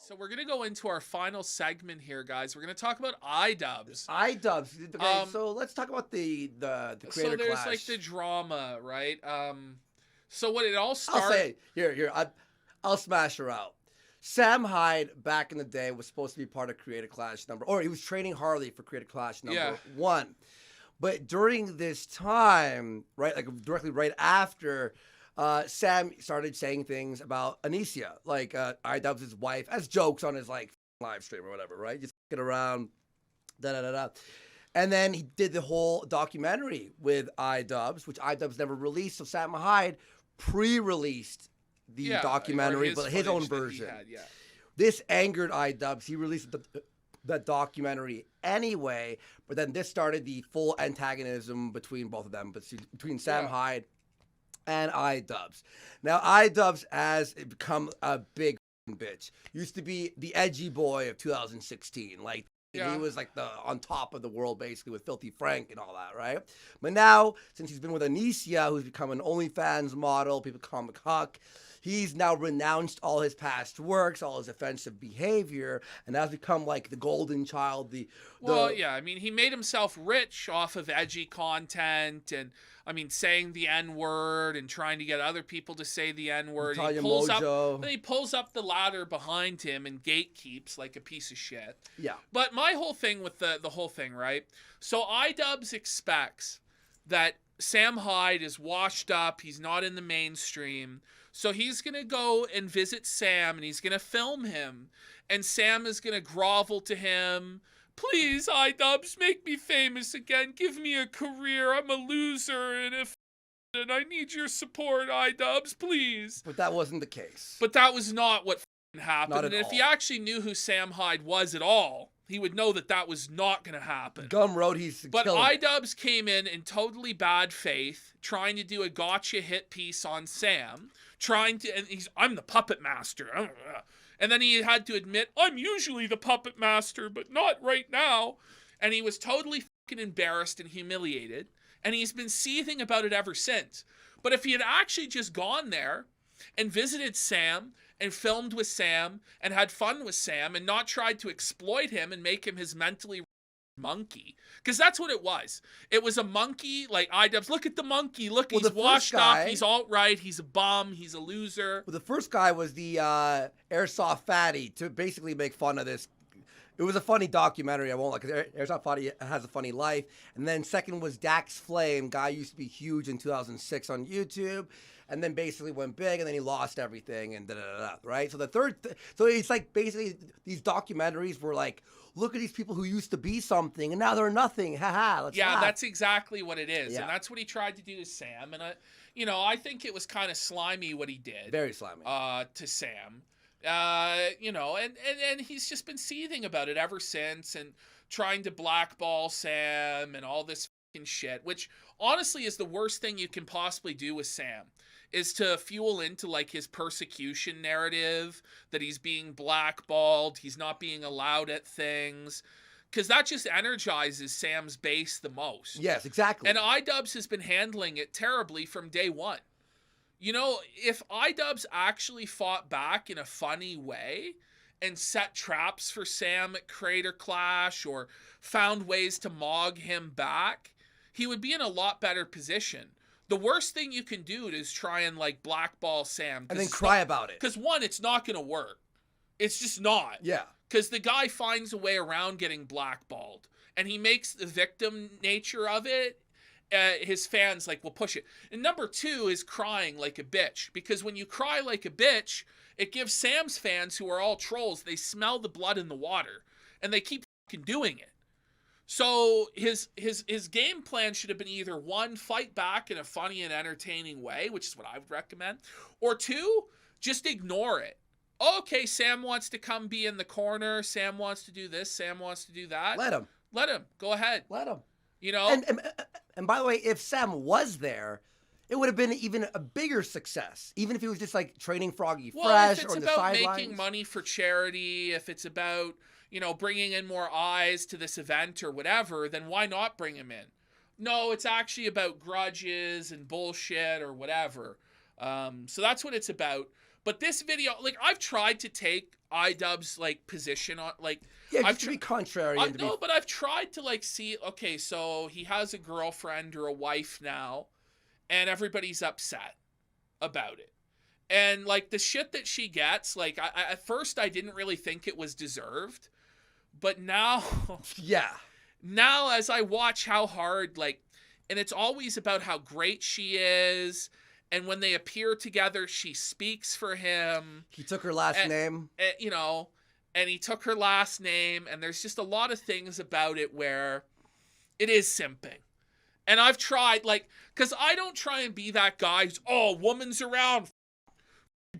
So we're gonna go into our final segment here, guys. We're gonna talk about iDubbbz. iDubbbz. Okay, so let's talk about the creator So there's clash. like the drama, right? So what it all I'll started. say here. I'll smash her out. Sam Hyde back in the day was supposed to be part of Creator Clash or he was training Harley for Creator Clash number 1. But during this time, right, like directly right after, Sam started saying things about Anisa, like iDubbbz' wife, as jokes on his like live stream or whatever, right? Just get around, da. And then he did the whole documentary with iDubbbz, which iDubbbz never released. So Sam Hyde pre-released the documentary, but his own version. This angered iDubbbz. He released the documentary anyway, but then this started the full antagonism between both of them, between Sam Hyde and iDubbbz. Now, iDubbbz has become a big bitch. Used to be the edgy boy of 2016. Like, he was like on top of the world, basically, with Filthy Frank and all that, right? But now, since he's been with Anisa, who's become an OnlyFans model, people call him Icuckkkz, he's now renounced all his past works, all his offensive behavior, and has become like the golden child. I mean, he made himself rich off of edgy content and, I mean, saying the N-word and trying to get other people to say the N-word. Then he pulls up the ladder behind him and gatekeeps like a piece of shit. Yeah. But my whole thing with the whole thing, right? So iDubbbz expects that Sam Hyde is washed up. He's not in the mainstream. So he's going to go and visit Sam and he's going to film him. And Sam is going to grovel to him. Please, iDubbbz, make me famous again. Give me a career. I'm a loser and I need your support, iDubbbz, please. But that wasn't the case. But that was not what happened. Not at and if all. he actually knew who Sam Hyde was at all, he would know that that was not going to happen. Gumroad, But iDubbbz came in totally bad faith, trying to do a gotcha hit piece on Sam, I'm the puppet master. And then he had to admit, I'm usually the puppet master, but not right now. And he was totally fucking embarrassed and humiliated. And he's been seething about it ever since. But if he had actually just gone there and visited Sam and filmed with Sam and had fun with Sam and not tried to exploit him and make him his mentally monkey, because that's what it was. It was a monkey, like iDubbbz. Look at the monkey. Look, he's washed up. He's alt-right. He's a bum. He's a loser. Well, the first guy was the Airsoft Fatty to basically make fun of this. It was a funny documentary. I won't like, because Airsoft Fatty has a funny life. And then second was Dax Flame. Guy used to be huge in 2006 on YouTube. And then basically went big, and then he lost everything, and da-da-da-da, right? So the third, so it's like basically these documentaries were like, look at these people who used to be something, and now they're nothing. Ha-ha, let's laugh. That's exactly what it is. And that's what he tried to do to Sam. And, I think it was kind of slimy what he did. Very slimy. To Sam. And he's just been seething about it ever since and trying to blackball Sam and all this fucking shit, which honestly is the worst thing you can possibly do with Sam, is to fuel into like his persecution narrative that he's being blackballed, he's not being allowed at things, because that just energizes Sam's base the most. Yes, exactly. And iDubbbz has been handling it terribly from day one. If iDubbbz actually fought back in a funny way and set traps for Sam at Creator Clash or found ways to mog him back, he would be in a lot better position. The worst thing you can do is try and like blackball Sam. And then cry about it. Because one, it's not going to work. It's just not. Yeah. Because the guy finds a way around getting blackballed. And he makes the victim nature of it. His fans will push it. And number two is crying like a bitch. Because when you cry like a bitch, it gives Sam's fans, who are all trolls, they smell the blood in the water. And they keep fucking doing it. So his game plan should have been either one, fight back in a funny and entertaining way, which is what I would recommend, or two, just ignore it. Okay, Sam wants to come be in the corner. Sam wants to do this. Sam wants to do that. Let him. Let him. Go ahead. Let him. And by the way, if Sam was there, it would have been even a bigger success. Even if he was just like training Froggy Fresh or on the sidelines. If it's about making money for charity, if it's about bringing in more eyes to this event or whatever, then why not bring him in? No, it's actually about grudges and bullshit or whatever. So that's what it's about. But this video, I've tried to take iDubbbz like position on like. Yeah, just to be contrary. No, but I've tried to like see. Okay, so he has a girlfriend or a wife now, and everybody's upset about it. And like the shit that she gets, like at first I didn't really think it was deserved, but now, yeah, now as I watch how hard like, and it's always about how great she is, and when they appear together, she speaks for him. He took her last name, you know, and he took her last name, and there's just a lot of things about it where it is simping. And I've tried, like, because I don't try and be that guy who's, oh, woman's around,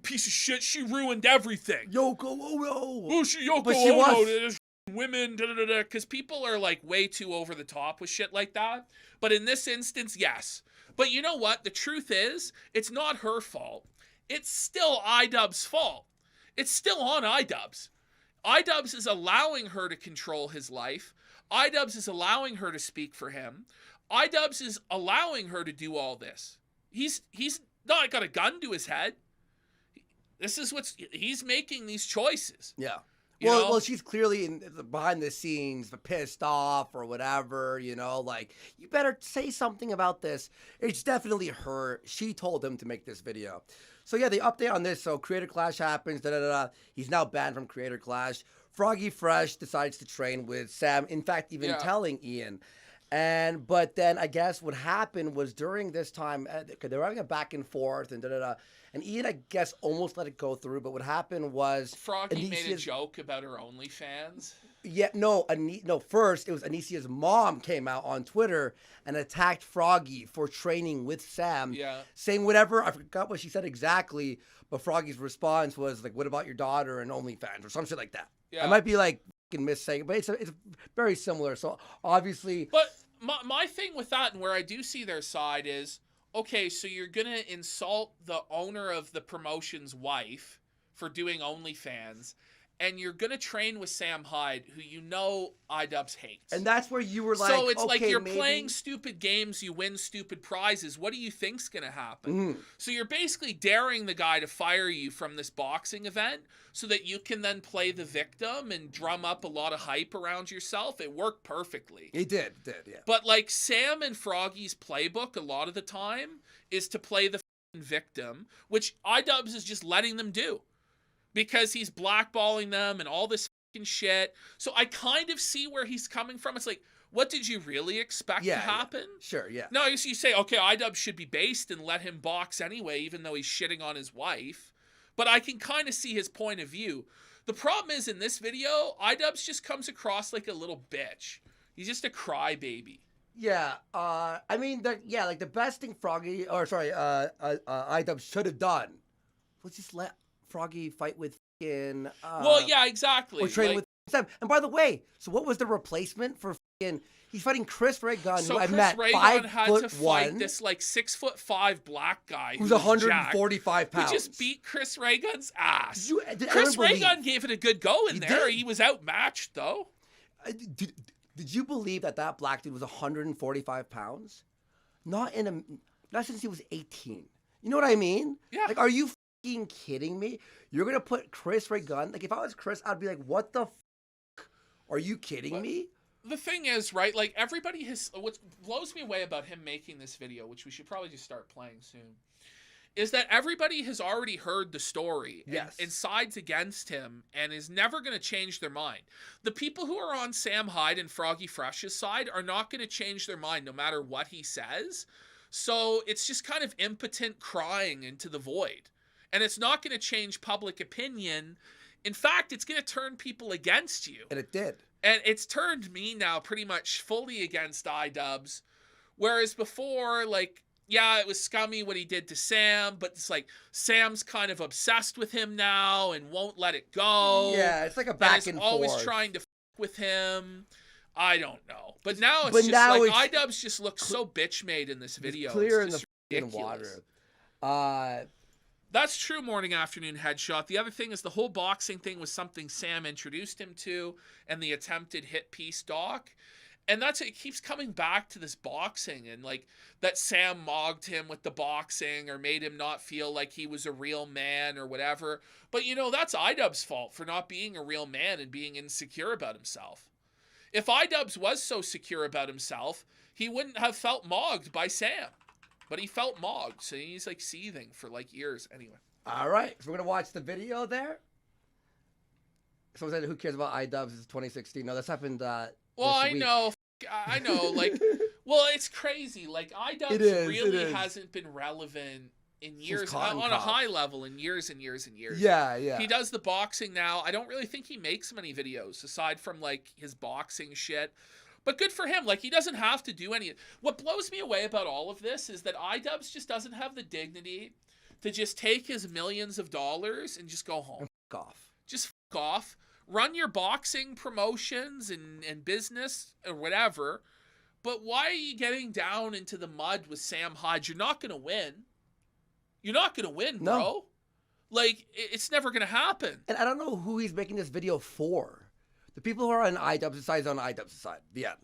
piece of shit, she ruined everything. Yoko Ono. Oh, she Ono, women, because people are, like, way too over the top with shit like that. But in this instance, yes. But you know what? The truth is, it's not her fault. It's still iDubbbz's fault. It's still on iDubbbz. iDubbbz is allowing her to control his life. iDubbbz is allowing her to speak for him. iDubbbz is allowing her to do all this. He's not got a gun to his head. This is he's making these choices. Yeah. Well, she's clearly behind the scenes, pissed off or whatever, you know, like, you better say something about this. It's definitely her. She told him to make this video. So, yeah, the update on this. So, Creator Clash happens. He's now banned from Creator Clash. Froggy Fresh decides to train with Sam. In fact, even telling Ian. But then I guess what happened was during this time, they were having a back and forth and Ian, I guess, almost let it go through. But what happened was Froggy made a joke about her OnlyFans. Yeah, no. First it was Anisia's mom came out on Twitter and attacked Froggy for training with Sam. Yeah, saying whatever. I forgot what she said exactly, but Froggy's response was like, "What about your daughter and OnlyFans?" or some shit like that. Yeah, I might be like missaying, but it's very similar. So obviously, but my thing with that and where I do see their side is, okay, so you're going to insult the owner of the promotion's wife for doing OnlyFans, and you're going to train with Sam Hyde, who you know iDubbbz hates. And that's where you were like, so it's okay, like you're maybe playing stupid games, you win stupid prizes. What do you think's going to happen? So you're basically daring the guy to fire you from this boxing event so that you can then play the victim and drum up a lot of hype around yourself. It worked perfectly. It did, yeah. But like Sam and Froggy's playbook a lot of the time is to play the victim, which iDubbbz is just letting them do because he's blackballing them and all this fucking shit. So I kind of see where he's coming from. It's like, what did you really expect to happen? Yeah. Sure, yeah. No, you say, okay, iDubbbz should be based and let him box anyway, even though he's shitting on his wife. But I can kind of see his point of view. The problem is in this video, iDubbbz just comes across like a little bitch. He's just a crybaby. Yeah, I mean, like the best thing iDubbbz should have done was just let Froggy fight with fucking. Well, yeah, exactly. Or train with Sam. And by the way, so what was the replacement for fucking? He's fighting Chris Ray Gunn, who I met 5'1", had to fight this like 6'5" black guy who's 145 pounds. He just beat Chris Ray Gunn's ass. Chris Ray Gunn gave it a good go in there. He was outmatched though. Did you believe that black dude was 145 pounds? Not since he was 18. You know what I mean? Yeah. Like, are you fucking kidding me? You're gonna put Chris Ray Gunn? Like, if I was Chris, I'd be like, what the fuck? Are you kidding me? The thing is, right, like, everybody has... What blows me away about him making this video, which we should probably just start playing soon, is that everybody has already heard the story and sides against him and is never going to change their mind. The people who are on Sam Hyde and Froggy Fresh's side are not going to change their mind no matter what he says. So it's just kind of impotent crying into the void. And it's not going to change public opinion. In fact, it's going to turn people against you. And it did. And it's turned me now pretty much fully against iDubbbz. Whereas before, like, yeah, it was scummy what he did to Sam, but it's like Sam's kind of obsessed with him now and won't let it go. Yeah, it's like a back and forth. Always trying to with him. I don't know. But now it's iDubbbz just looks so bitch-made in this video. It's clear it's in the water. That's true, morning, afternoon headshot. The other thing is the whole boxing thing was something Sam introduced him to and the attempted hit piece doc. And it keeps coming back to this boxing, and like that Sam mogged him with the boxing or made him not feel like he was a real man or whatever. But that's iDubbbz's fault for not being a real man and being insecure about himself. If iDubbbz was so secure about himself, he wouldn't have felt mogged by Sam. But he felt mogged, so he's like seething for like years. Anyway. All right, so we're gonna watch the video there. Someone said, "Who cares about iDubbbz? It's 2016." No, that's happened. Well, I know. Like, well, it's crazy. Like, iDubbbz really hasn't been relevant in years, on a high level in years and years and years. Yeah, yeah. He does the boxing now. I don't really think he makes many videos aside from like his boxing shit. But good for him. Like, he doesn't have to do any. What blows me away about all of this is that iDubbbz just doesn't have the dignity to just take his millions of dollars and just go home. And fuck off. Just fuck off. Run your boxing promotions and business or whatever. But why are you getting down into the mud with Sam Hyde? You're not going to win. You're not going to win, bro. No. Like, it's never going to happen. And I don't know who he's making this video for. The people who are on iDubbbz's side is on iDubbbz's side. The end.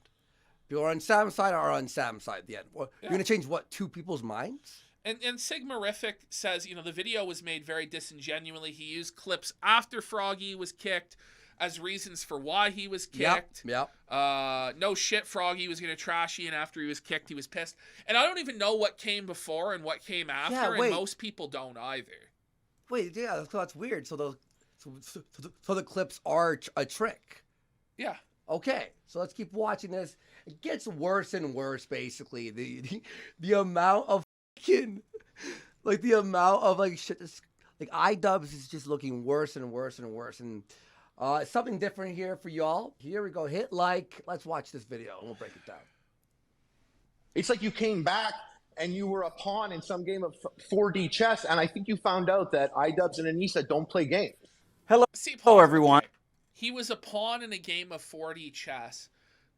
People who are on Sam's side are on Sam's side. The end. Well, You're going to change, what, two people's minds? And Sigmarific says, the video was made very disingenuously. He used clips after Froggy was kicked as reasons for why he was kicked. Yep. No shit, Froggy was going to trash Ian after he was kicked. He was pissed. And I don't even know what came before and what came after, and most people don't either. Wait, yeah, that's weird. So the clips are a trick. Yeah. Okay, so let's keep watching this. It gets worse and worse, basically. The amount of fucking, like, the amount of, like, shit. Like, iDubbbz is just looking worse and worse and worse. And something different here for y'all. Here we go. Hit like. Let's watch this video, and we'll break it down. It's like you came back and you were a pawn in some game of 4D chess, and I think you found out that iDubbbz and Anisa don't play games. Hello, everyone. He was a pawn in a game of 4D chess.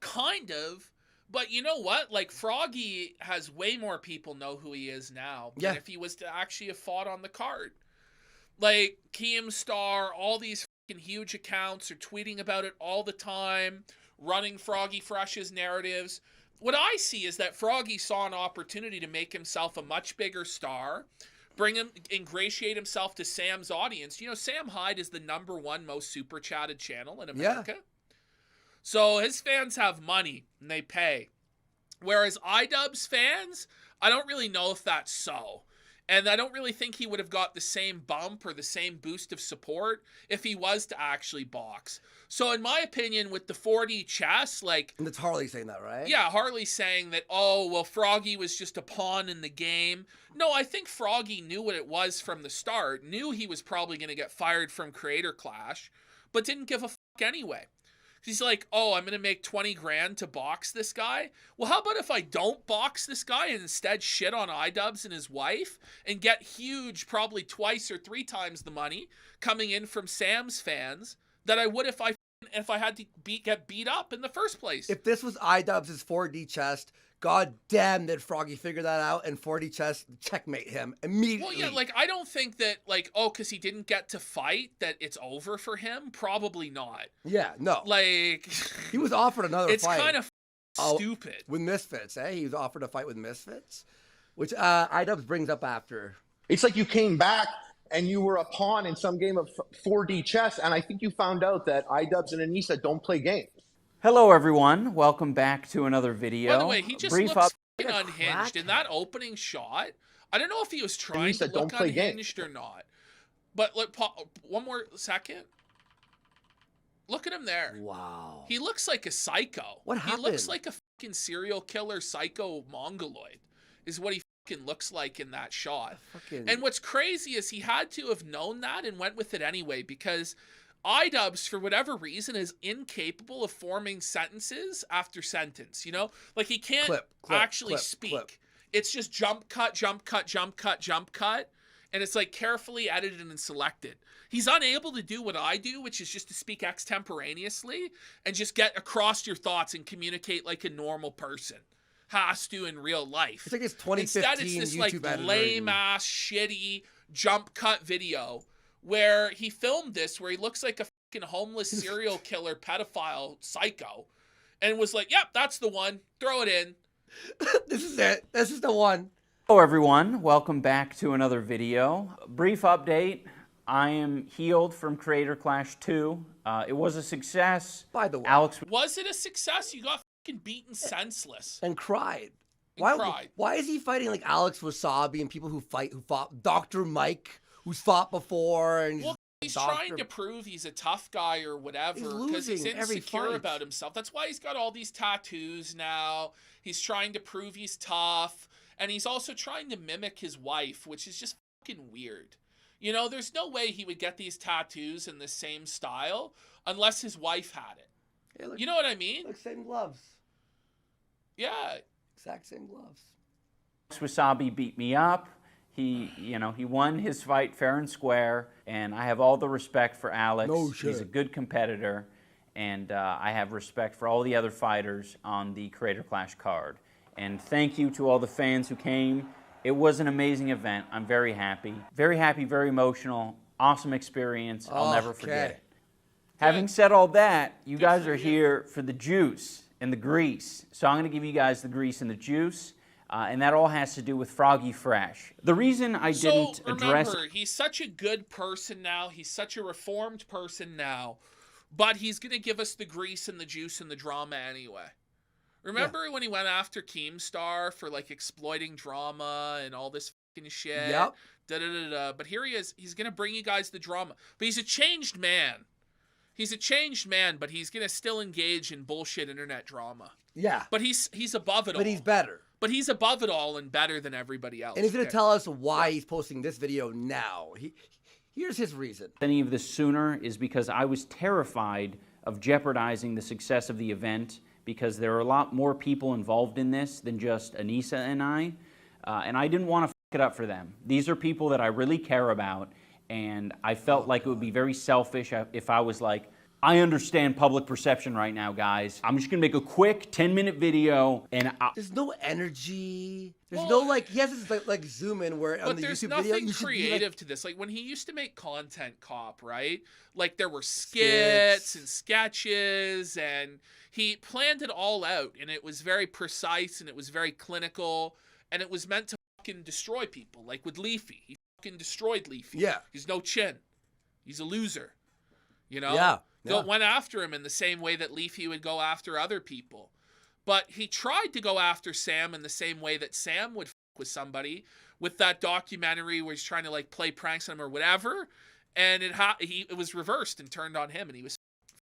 Kind of. But you know what? Like, Froggy has way more people know who he is now than if he was to actually have fought on the card. Like, Keemstar, all these fucking huge accounts are tweeting about it all the time, running Froggy Fresh's narratives. What I see is that Froggy saw an opportunity to make himself a much bigger star, ingratiate himself to Sam's audience. Sam Hyde is the #1 most super chatted channel in America. Yeah. So his fans have money and they pay. Whereas iDubbbz fans, I don't really know if that's so. And I don't really think he would have got the same bump or the same boost of support if he was to actually box. So in my opinion, with the 4D chess, like... And it's Harley saying that, right? Yeah, Harley's saying that, oh, well, Froggy was just a pawn in the game. No, I think Froggy knew what it was from the start, knew he was probably going to get fired from Creator Clash, but didn't give a fuck anyway. He's like, oh, I'm going to make 20 grand to box this guy. Well, how about if I don't box this guy and instead shit on iDubbbz and his wife and get huge, probably 2 or 3 times the money coming in from Sam's fans that I would if I had to get beat up in the first place. If this was iDubbbz's 4D chess, god damn did Froggy figure that out and 4D chess checkmate him immediately. Well, yeah, like, I don't think that, like, oh, because he didn't get to fight, that it's over for him. Probably not. Yeah, no. Like... He was offered another fight. It's kind of stupid. With Misfits, eh? He was offered a fight with Misfits, which iDubbbz brings up after. It's like you came back and you were a pawn in some game of 4D chess, and I think you found out that iDubbbz and Anisa don't play games. Hello, everyone. Welcome back to another video. By the way, he just looks unhinged in that opening shot. I don't know if he was trying to look unhinged or not. But look, one more second. Look at him there. Wow. He looks like a psycho. What happened? He looks like a fucking serial killer psycho mongoloid is what he fucking looks like in that shot. And what's crazy is he had to have known that and went with it anyway, because iDubbbz, for whatever reason, is incapable of forming sentences after sentence, Like, he can't actually speak. It's just jump cut, jump cut, jump cut, jump cut, and it's, like, carefully edited and selected. He's unable to do what I do, which is just to speak extemporaneously and just get across your thoughts and communicate like a normal person has to in real life. It's like his 2015 Instead, it's this, YouTube like, lame-ass, shitty jump cut video where he filmed this, where he looks like a fucking homeless serial killer, pedophile, psycho, and was like, yep, that's the one. Throw it in. This is it. This is the one. Hello everyone, welcome back to another video. Brief update, I am healed from Creator Clash 2. It was a success. By the way. Alex, Was it a success? You got fucking beaten senseless. And cried. And cried. Why is he fighting like Alex Wasabi and people who fought Dr. Mike, who's fought before? And Well, he's trying to prove he's a tough guy or whatever because he's insecure about himself. That's why he's got all these tattoos now. He's trying to prove he's tough. And he's also trying to mimic his wife, which is just fucking weird. You know, there's no way he would get these tattoos in the same style unless his wife had it. Yeah, look, you know what I mean? Look, same gloves. Yeah. Exact same gloves. Wasabi beat me up. He won his fight fair and square, and I have all the respect for Alex. No shit. He's a good competitor, and I have respect for all the other fighters on the Creator Clash card. And thank you to all the fans who came. It was an amazing event. I'm very happy. Very happy, very emotional. Awesome experience. I'll never forget it. Having said all that, you guys are here for the juice and the grease. So I'm going to give you guys the grease and the juice. And that all has to do with Froggy Fresh. The reason I didn't address... remember, he's such a good person now. He's such a reformed person now. But he's going to give us the grease and the juice and the drama anyway. Remember when he went after Keemstar for like exploiting drama and all this fucking shit? Yep. But here he is. He's going to bring you guys the drama. But he's a changed man. He's a changed man, but he's going to still engage in bullshit internet drama. Yeah. But he's above it all. But he's better. But he's above it all and better than everybody else. And he's going to tell us why he's posting this video now. Here's his reason. Any of this sooner is because I was terrified of jeopardizing the success of the event, because there are a lot more people involved in this than just Anisa and I didn't want to fuck it up for them. These are people that I really care about, and I felt like it would be very selfish if I was like, I understand public perception right now, guys. I'm just gonna make a quick 10-minute video, and there's no energy. There's no like. Yes, it's like zoom in where on the YouTube video. There's nothing creative to this. Like when he used to make Content Cop, right? Like there were skits and sketches, and he planned it all out, and it was very precise, and it was very clinical, and it was meant to fucking destroy people. Like with Leafy, he fucking destroyed Leafy. Yeah. He's no chin. He's a loser. You know. Yeah. Went after him in the same way that Leafy would go after other people. But he tried to go after Sam in the same way that Sam would fuck with somebody with that documentary where he's trying to like play pranks on him or whatever. And it was reversed and turned on him, and he was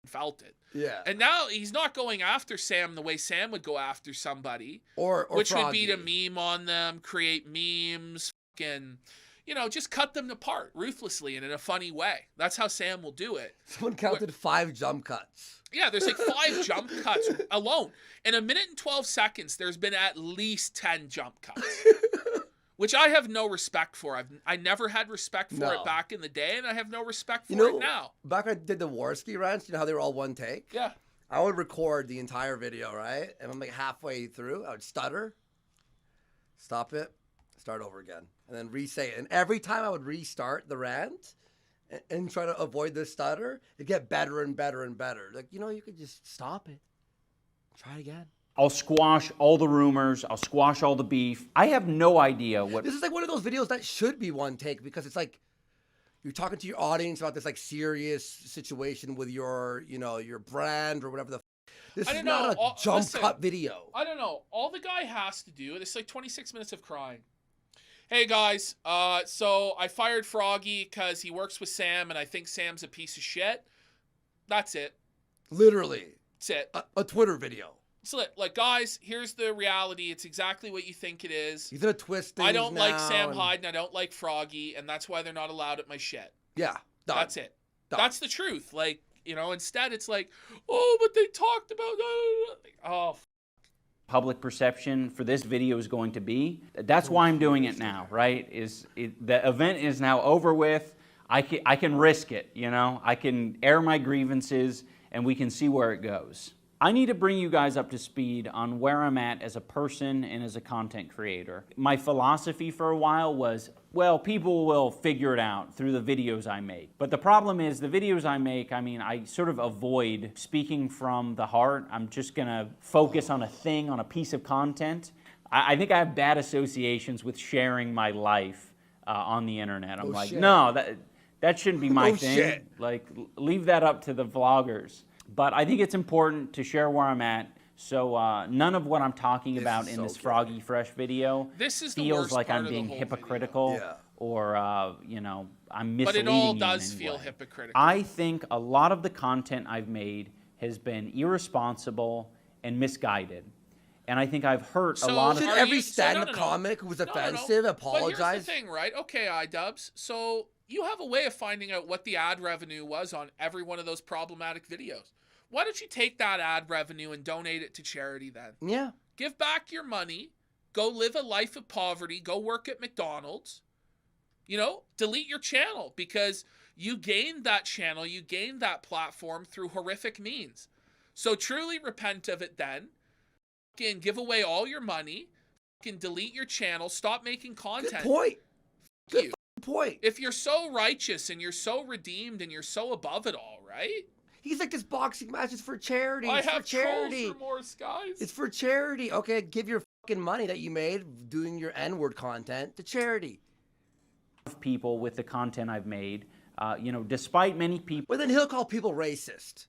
felt it. Yeah. And now he's not going after Sam the way Sam would go after somebody. Or which Froggy. would be to meme on them, create memes, fucking... You know, just cut them apart ruthlessly and in a funny way. That's how Sam will do it. Someone counted 5 jump cuts. Yeah, there's like 5 jump cuts alone. In 1 minute and 12 seconds, there's been at least 10 jump cuts. Which I have no respect for. I never had respect for it back in the day, and I have no respect for it now. Back when I did the Warski rants, you know how they were all one take? Yeah. I would record the entire video, right? And I'm like halfway through, I would stutter, stop it, start over again, and then re-say it. And every time I would restart the rant and try to avoid the stutter, it'd get better and better and better. Like, you know, you could just stop it. Try it again. I'll squash all the rumors. I'll squash all the beef. I have no idea what... This is like one of those videos that should be one take, because it's like you're talking to your audience about this like serious situation with your, you know, your brand or whatever the... This is not a jump cut video. I don't know. All the guy has to do, it's like 26 minutes of crying. Hey guys, so I fired Froggy because he works with Sam and I think Sam's a piece of shit. That's it. Literally. That's it. A Twitter video. So, like, guys, here's the reality. It's exactly what you think it is. He's gonna twist things. I don't like Sam Hyde and I don't like Froggy, and that's why they're not allowed at my shit. Yeah. Done. That's it. Done. That's the truth. Like, you know, instead it's like, oh, but they talked about... Oh, public perception for this video is going to be. That's why I'm doing it now, right? The event is now over with. I can risk it, you know? I can air my grievances and we can see where it goes. I need to bring you guys up to speed on where I'm at as a person and as a content creator. My philosophy for a while was Well, people will figure it out through the videos I make. But the problem is the videos I make, I mean, I sort of avoid speaking from the heart. I'm just gonna focus on a thing, on a piece of content. I think I have bad associations with sharing my life on the internet. I'm like, shit. no, that shouldn't be my Oh, thing. shit. Like, leave that up to the vloggers. But I think it's important to share where I'm at. So none of what I'm talking about in this Froggy Fresh video feels like I'm being hypocritical or, you know, I'm misleading you. But it all in does any feel way. hypocritical. I think a lot of the content I've made has been irresponsible and misguided. And I think I've hurt a lot of... Should every stand-up comic who was offensive apologize? But here's the thing, right? Okay, iDubbbz. So you have a way of finding out what the ad revenue was on every one of those problematic videos. Why don't you take that ad revenue and donate it to charity then? Yeah. Give back your money. Go live a life of poverty. Go work at McDonald's. You know, delete your channel because you gained that channel, you gained that platform through horrific means. So truly repent of it then. Fucking give away all your money. Fucking delete your channel. Stop making content. Good point. Good point. If you're so righteous and you're so redeemed and you're so above it all, right? He's like, this boxing match is for charity. I It's have for charity. trolls remorse, guys. It's for charity. Okay, give your fucking money that you made doing your N-word content to charity. People with the content I've made, you know, despite many people... But then he'll call people racist.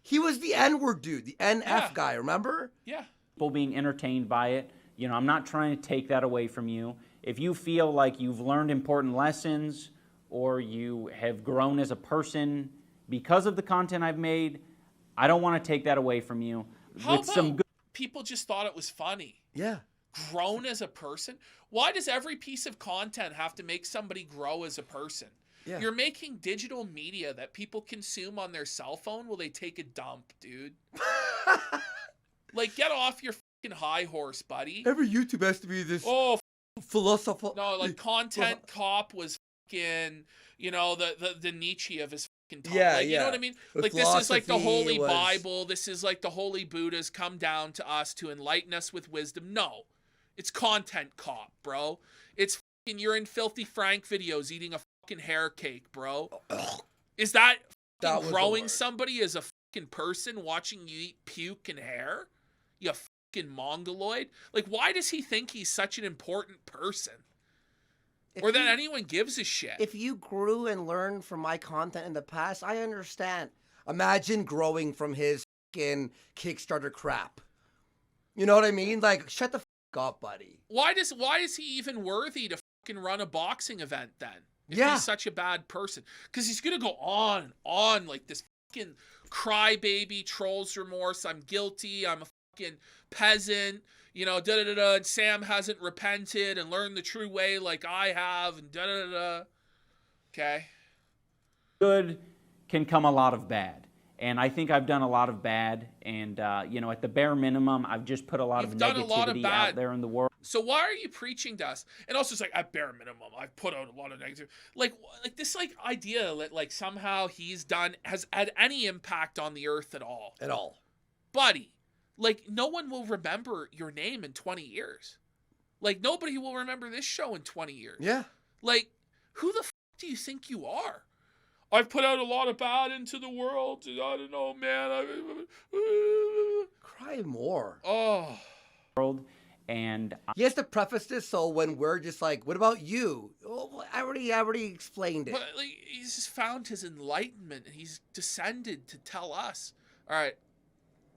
He was the N-word dude, the NF guy, remember? Yeah. People being entertained by it. You know, I'm not trying to take that away from you. If you feel like you've learned important lessons or you have grown as a person because of the content I've made, I don't want to take that away from you. How about people just thought it was funny? Yeah. Grown as a person? Why does every piece of content have to make somebody grow as a person? Yeah. You're making digital media that people consume on their cell phone while they take a dump, dude. Like, get off your fucking high horse, buddy. Every YouTube has to be this philosophical. No, like, Content Cop was fucking, you know, the Nietzsche of his fucking time. Yeah, like, you know what I mean? The like, this is like the Holy philosophy Bible. This is like the Holy Buddha's come down to us to enlighten us with wisdom. No. It's Content Cop, bro. It's fucking you're in Filthy Frank videos eating a fucking hair cake, bro. Is that growing somebody as a fucking person watching you eat puke and hair? You fucking mongoloid. Like, why does he think he's such an important person? Or that anyone gives a shit? If you grew and learned from my content in the past, I understand. Imagine growing from his fucking Kickstarter crap. You know what I mean? Like, shut the fuck up, buddy. Why is he even worthy to fucking run a boxing event then? If he's such a bad person. Because he's gonna go on and on like this fucking crybaby, trolls remorse, I'm guilty, I'm a fucking peasant, you know, da-da-da-da, and Sam hasn't repented and learned the true way like I have, and da-da-da-da. Okay? Good can come a lot of bad. And I think I've done a lot of bad, and, you know, at the bare minimum, I've just put a lot of negativity out there in the world. So why are you preaching to us? And also, it's like, at bare minimum, I've put out a lot of negative. Like this, like, idea that, like, somehow has had any impact on the earth at all. At all. Buddy, like, no one will remember your name in 20 years. Like, nobody will remember this show in 20 years. Yeah. Like, who the f*** do you think you are? I've put out a lot of bad into the world. I don't know, man. Cry more. Oh. And he has to preface this so when we're just like, what about you? Oh, I already explained it. But like, he's just found his enlightenment and he's descended to tell us. All right.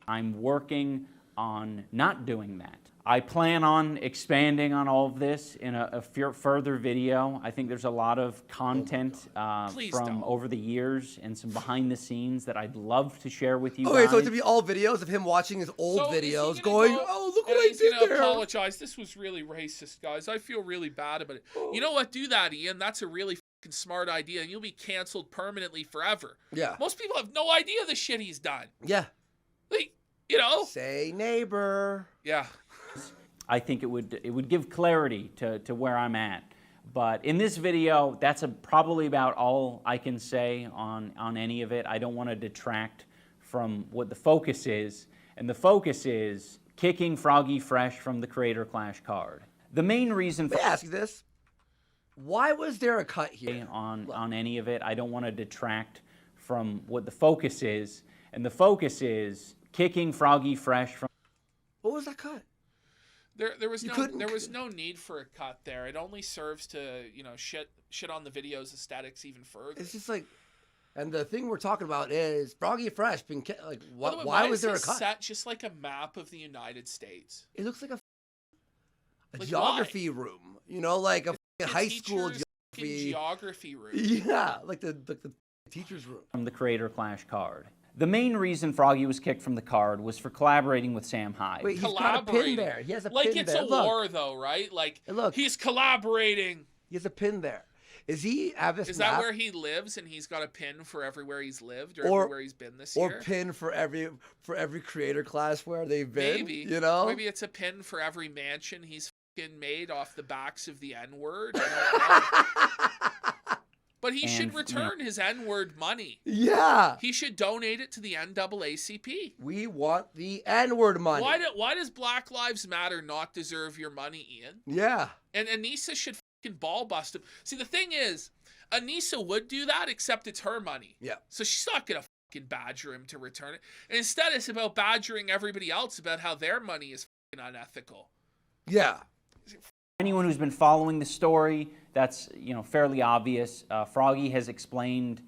I'm working on not doing that. I plan on expanding on all of this in a further video. I think there's a lot of content from over the years and some behind the scenes that I'd love to share with you guys. So it's to be all videos of him watching his old videos going, oh, look what I did there. Apologize. This was really racist, guys. I feel really bad about it. You know what? Do that, Ian. That's a really fucking smart idea, and you'll be canceled permanently forever. Yeah. Most people have no idea the shit he's done. Yeah. Like, you know. Say neighbor. Yeah. I think it would give clarity to where I'm at. But in this video, that's probably about all I can say on any of it. I don't want to detract from what the focus is. And the focus is kicking Froggy Fresh from the Creator Clash card. The main reason for... Let me ask you this. Why was there a cut here? On any of it. I don't want to detract from what the focus is, and the focus is kicking Froggy Fresh from. What was that cut? There was no need for a cut there. It only serves to shit on the video's aesthetics even further. It's just like, and the thing we're talking about is Froggy Fresh being like. Why was there a cut? Set just like a map of the United States. It looks like a Like geography room. Like a high school geography room. Yeah, like the teacher's room. From the Creator Clash card. The main reason Froggy was kicked from the card was for collaborating with Sam Hyde. Wait, he's got a pin there. He has a pin there. Like it's a war, though, right? Like, he's collaborating. He has a pin there. Is he have this? Is that where he lives, and he's got a pin for everywhere he's lived or everywhere he's been this year? Or pin for every creator class where they've been? Maybe. Maybe it's a pin for every mansion he's fucking made off the backs of the N-word. I don't know. But he should return his N-word money. Yeah. He should donate it to the NAACP. We want the N-word money. Why does Black Lives Matter not deserve your money, Ian? Yeah. And Anisa should fucking ball bust him. See, the thing is, Anisa would do that, except it's her money. Yeah. So she's not going to fucking badger him to return it. And instead, it's about badgering everybody else about how their money is fucking unethical. Yeah. Anyone who's been following the story, that's fairly obvious. Froggy has explained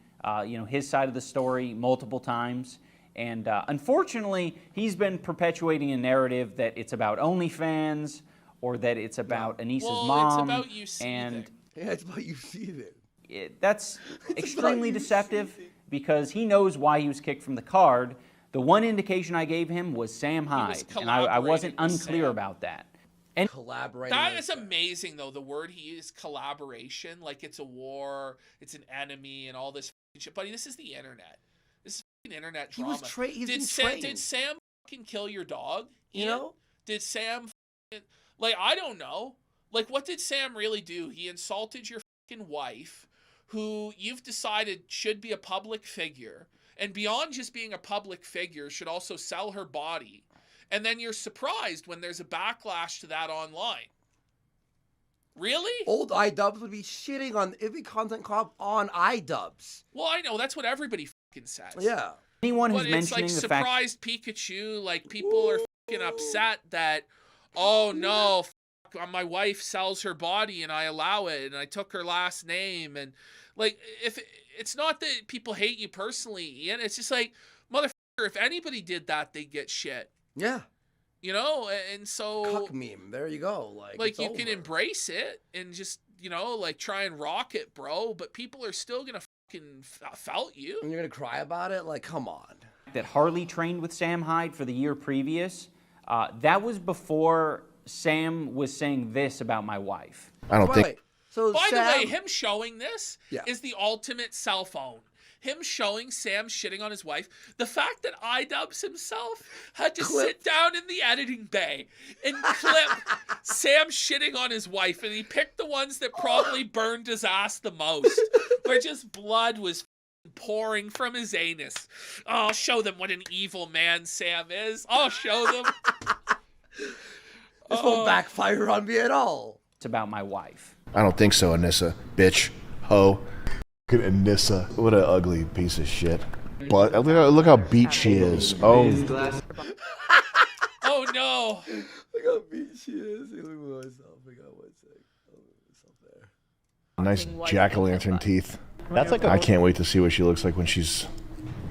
his side of the story multiple times, and unfortunately, he's been perpetuating a narrative that it's about OnlyFans or that it's about Anisa's mom. It's about you seething. Yeah, it's about you seething. That's extremely deceptive because he knows why he was kicked from the card. The one indication I gave him was Sam Hyde, and I wasn't unclear about that. And collaborating. That is amazing, though. The word he used, collaboration, like it's a war, it's an enemy, and all this shit. Buddy, this is the internet. This is internet drama. Did Sam fucking kill your dog? Did Sam I don't know. Like, what did Sam really do? He insulted your fucking wife, who you've decided should be a public figure, and beyond just being a public figure, should also sell her body. And then you're surprised when there's a backlash to that online. Really? Old iDubbbz would be shitting on every content cop on iDubbbz. Well, I know. That's what everybody fucking says. Yeah. Anyone who's mentioning it's like the fact... surprised Pikachu, like people are fucking upset that, oh no, my wife sells her body and I allow it and I took her last name. And like, if it's not that people hate you personally, Ian, it's just like, motherfucker, if anybody did that, they'd get shit. Yeah. And so... Cuck meme. There you go. Like you can embrace it and just, try and rock it, bro. But people are still going to fucking felt you. And you're going to cry about it? Like, come on. That Harley trained with Sam Hyde for the year previous, that was before Sam was saying this about my wife. I don't think... So By the way, him showing this is the ultimate cell phone. Him showing Sam shitting on his wife. The fact that iDubbbz himself had to sit down in the editing bay and clip Sam shitting on his wife, and he picked the ones that probably burned his ass the most, where just blood was pouring from his anus. Oh, I'll show them what an evil man Sam is. I'll show them. This won't backfire on me at all. It's about my wife. I don't think so, Anisa. Bitch. Ho. Look at Anisa. What an ugly piece of shit. But look how beat she is. Oh. Oh no. Look how beat she is. Look at myself. I got one sec. Myself there. Nice jack-o'-lantern teeth. I can't wait to see what she looks like when she's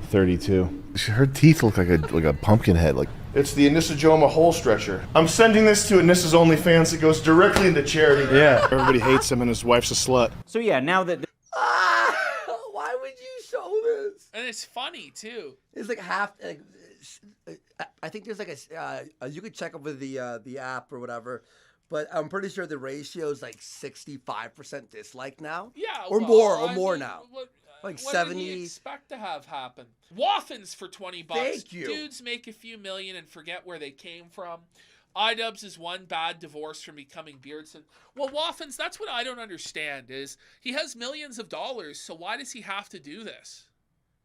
32. Her teeth look like a pumpkin head. It's the Anisa Joma hole stretcher. I'm sending this to Anisa's OnlyFans. It goes directly into charity. Yeah. Everybody hates him and his wife's a slut. So yeah, now that... Why would you show this? And it's funny, too. It's like half... I think there's like you could check up with the app or whatever, but I'm pretty sure the ratio is like 65% dislike now. Yeah. Or more now. Like what 70. What do you expect to have happen? Waffins for $20. Thank you. Dudes make a few million and forget where they came from. iDubbbz is one bad divorce from becoming Beardson. Well, Waffins, that's what I don't understand is he has millions of dollars, so why does he have to do this?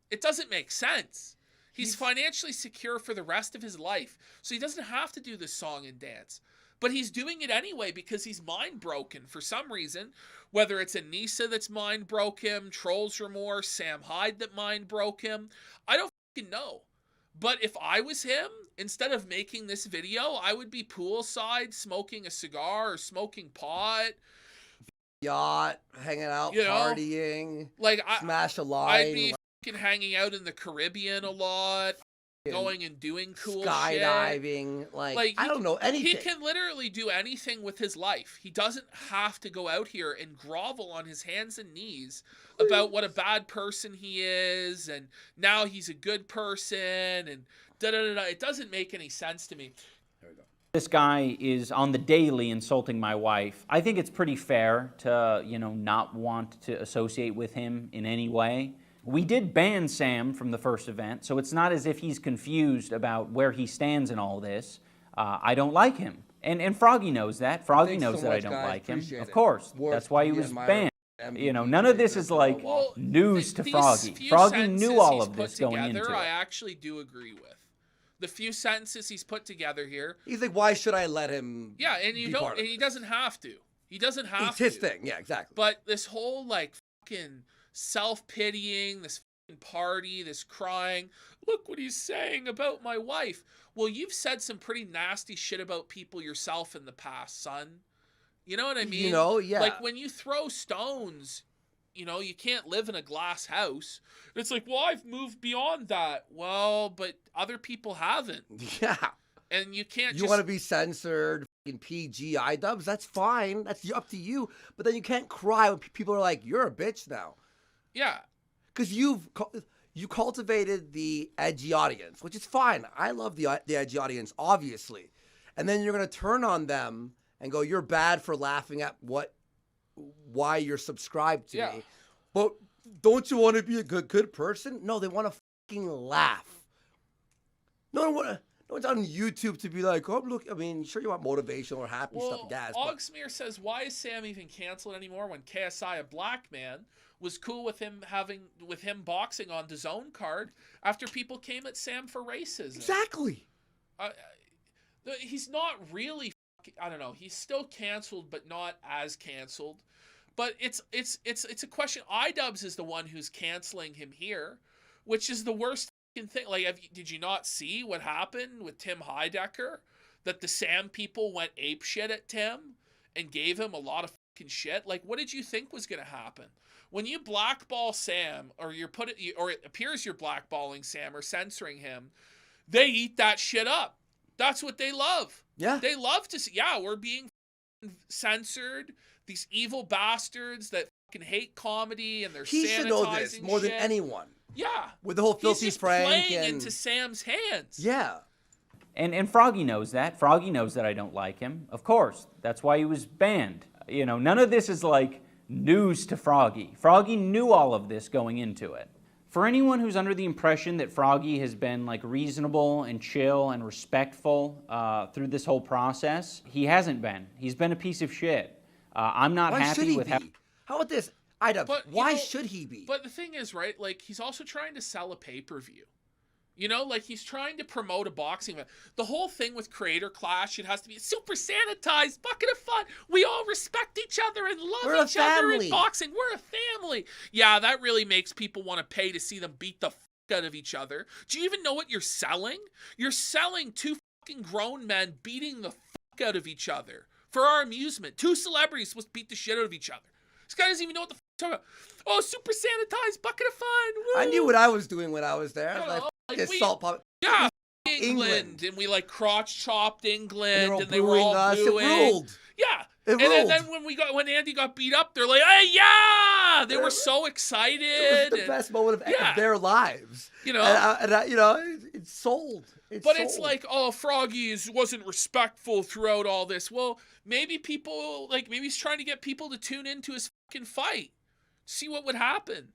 It doesn't make sense. He's financially secure for the rest of his life, so he doesn't have to do this song and dance. But he's doing it anyway because he's mind broken for some reason. Whether it's Anisa that's mind broke him, Trolls Remorse, Sam Hyde that mind broke him, I don't fucking know. But if I was him, instead of making this video, I would be poolside smoking a cigar or smoking pot. Yacht, hanging out, partying, like smash a line. I'd be fucking hanging out in the Caribbean a lot, going and doing cool skydiving, shit. like I don't know anything. He can literally do anything with his life. He doesn't have to go out here and grovel on his hands and knees about what a bad person he is, and now he's a good person, and da-da-da-da. It doesn't make any sense to me. There we go. This guy is on the daily insulting my wife. I think it's pretty fair to, not want to associate with him in any way. We did ban Sam from the first event, so it's not as if he's confused about where he stands in all this. I don't like him. And Froggy knows that. Froggy knows that I don't like him. Of course. That's why he was banned. None of this is like news to Froggy. Froggy knew all of this going into it. I actually do agree with. The few sentences he's put together here. He's like, why should I let him? Yeah, and you don't. And he doesn't have to. He doesn't have to. It's his thing. Yeah, exactly. But this whole fucking self-pitying, this fucking party, this crying. Look what he's saying about my wife. Well, you've said some pretty nasty shit about people yourself in the past, son. You know what I mean? Yeah. Like when you throw stones, you can't live in a glass house. It's like, well, I've moved beyond that. Well, but other people haven't. Yeah. And you can't You want to be censored, fucking PG, iDubbbz, that's fine. That's up to you. But then you can't cry when people are like, you're a bitch now. Yeah. Because you cultivated the edgy audience, which is fine. I love the edgy audience, obviously. And then you're going to turn on them and go, you're bad for laughing at why you're subscribed to me. But don't you want to be a good person? No, they want to fucking laugh. No one's on YouTube to be like, oh, look, I mean, sure you want motivation or happy stuff, guys. Ogsmere says, why is Sam even canceled anymore when KSI, a black man, was cool with him boxing on the zone card after people came at Sam for racism? Exactly. He's not really, I don't know, he's still canceled, but not as canceled. But it's a question. iDubbbz is the one who's canceling him here, which is the worst thing. Like, did you not see what happened with Tim Heidecker? That the Sam people went apeshit at Tim and gave him a lot of fucking shit. Like, what did you think was going to happen? When you blackball Sam, or it appears you're blackballing Sam or censoring him, they eat that shit up. That's what they love. Yeah. They love to see, we're being censored. These evil bastards that fucking hate comedy and they're sanitizing shit. He should know this more than anyone. Yeah. With the whole filthy Frank. He's just playing into Sam's hands. Yeah. And Froggy knows that. Froggy knows that I don't like him. Of course. That's why he was banned. None of this is like news to Froggy. Froggy knew all of this going into it. For anyone who's under the impression that Froggy has been like reasonable and chill and respectful through this whole process, he hasn't been. He's been a piece of shit. I'm not happy with how. How about this, iDubbbz? Why should he be? But the thing is, right? Like, he's also trying to sell a pay-per-view. Like he's trying to promote a boxing event. The whole thing with Creator Clash, it has to be a super sanitized bucket of fun. We all respect each other and love each other in boxing. We're a family. Yeah, that really makes people want to pay to see them beat the fuck out of each other. Do you even know what you're selling? You're selling two fucking grown men beating the fuck out of each other for our amusement. Two celebrities supposed to beat the shit out of each other. This guy doesn't even know what the fuck talking about. Oh, super sanitized bucket of fun. Woo. I knew what I was doing when I was there. Salt pop. Yeah, England, and we crotch chopped England, and they were all us. booing. It ruled. Yeah, it and then when Andy got beat up, they're like, "Hey, yeah!" They were so excited. It was the best moment of their lives. It's sold. It's like, oh, Froggy wasn't respectful throughout all this. Well, maybe maybe he's trying to get people to tune into his fucking fight, see what would happen.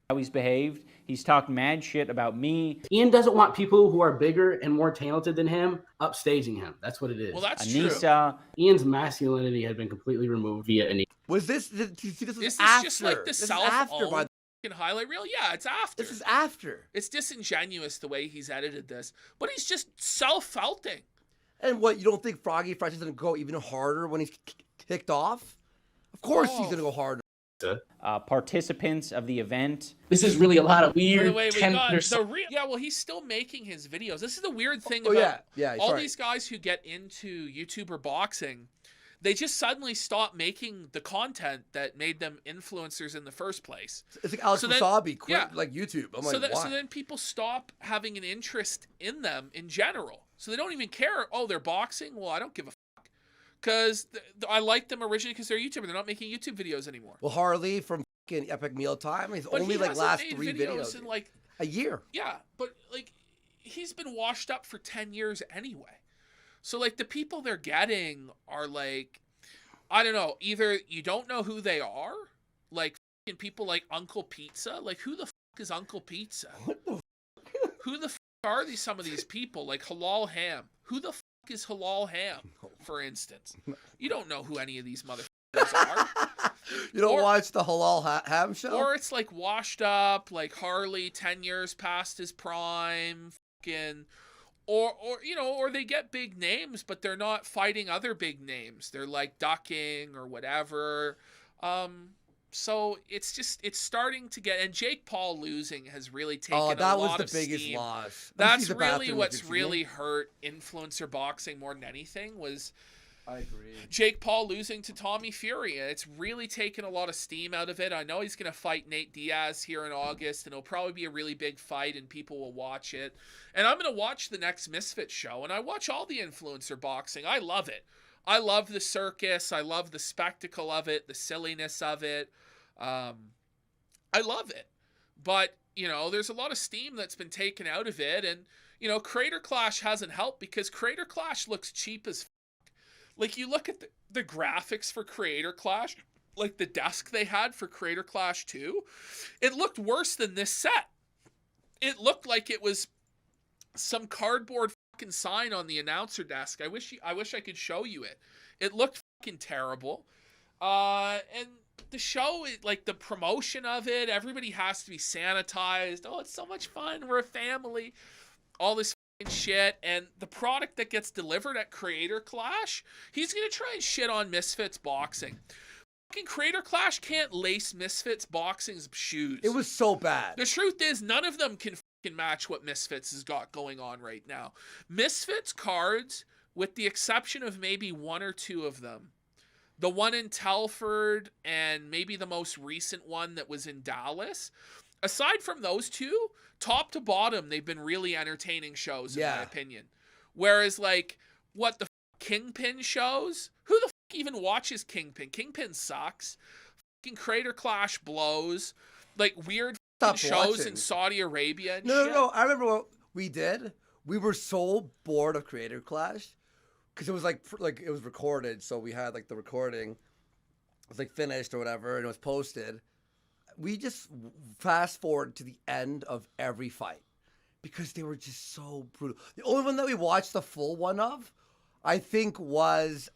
How he's behaved. He's talked mad shit about me. Ian doesn't want people who are bigger and more talented than him upstaging him. That's what it is. Well, that's Anisa. true. Ian's masculinity had been completely removed via Anisa. Was this? Did you see this? This is after. just like the self-owned highlight reel. Yeah, it's after. This is after. It's disingenuous the way he's edited this, but he's just self-felting. And what, you don't think Froggy Fresh is going to go even harder when he's kicked off? Of course he's going to go harder. Participants of the event. This is really a lot of By the weird way, we tender got stuff. yeah, well, he's still making his videos. This is the weird thing Oh, about yeah, all sorry. these guys who get into YouTuber boxing. They just suddenly stop making the content that made them influencers in the first place. It's like Alex So then- Wasabi quit yeah. like YouTube. I'm So, like, why? so then people stop having an interest in them in general. So they don't even care. Oh, they're boxing? Well, I don't give a fuck. Because I liked them originally because they're YouTuber. They're not making YouTube videos anymore. Well, Harley from fucking Epic Mealtime, he's But only he like hasn't last made 3 videos. in like A year. Yeah, but like he's been washed up for 10 years anyway. So like the people they're getting are like, I don't know, either you don't know who they are, like fucking people like Uncle Pizza. Like who the fuck is Uncle Pizza? What the Who the fuck are some of these people? Like Halal Ham. Who the fuck is Halal Ham, for instance? You don't know who any of these motherfuckers are. You don't Or- watch the Halal Ham show? Or it's like washed up, like Harley 10 years past his prime, fucking, or you know, or they get big names, but they're not fighting other big names. They're like ducking or whatever. So it's starting to get, and Jake Paul losing has really taken Oh, a that lot was of the biggest steam. loss. That's The really bathroom what's you can see. really hurt influencer boxing more than anything was I agree. Jake Paul losing to Tommy Fury. It's really taken a lot of steam out of it. I know he's going to fight Nate Diaz here in August, and it'll probably be a really big fight, and people will watch it. And I'm going to watch the next Misfit show, and I watch all the influencer boxing. I love it. I love the circus. I love the spectacle of it, the silliness of it. I love it. But, you know, there's a lot of steam that's been taken out of it, and, you know, Creator Clash hasn't helped because Creator Clash looks cheap as like, you look at the graphics for Creator Clash, like the desk they had for Creator Clash 2, it looked worse than this set. It looked like it was some cardboard fucking sign on the announcer desk. I wish I could show you it. It looked fucking terrible. And the show, like the promotion of it, everybody has to be sanitized. Oh, it's so much fun. We're a family. All this shit, and the product that gets delivered at Creator Clash, he's gonna try and shit on Misfits boxing. Fucking Creator Clash can't lace Misfits boxing's shoes. It was so bad. The truth is, none of them can fucking match what Misfits has got going on right now. Misfits cards, with the exception of maybe one or two of them, the one in Telford and maybe the most recent one that was in Dallas, aside from those two, top to bottom, they've been really entertaining shows, in my opinion. Whereas, like, what the Kingpin shows? Who the even watches Kingpin? Kingpin sucks. Fucking Creator Clash blows. Like, weird shows in Saudi Arabia and shit. No. I remember what we did. We were so bored of Creator Clash because it was like it was recorded, so we had like the recording. It was like finished or whatever, and it was posted. We just fast forward to the end of every fight because they were just so brutal. The only one that we watched the full one of, I think, was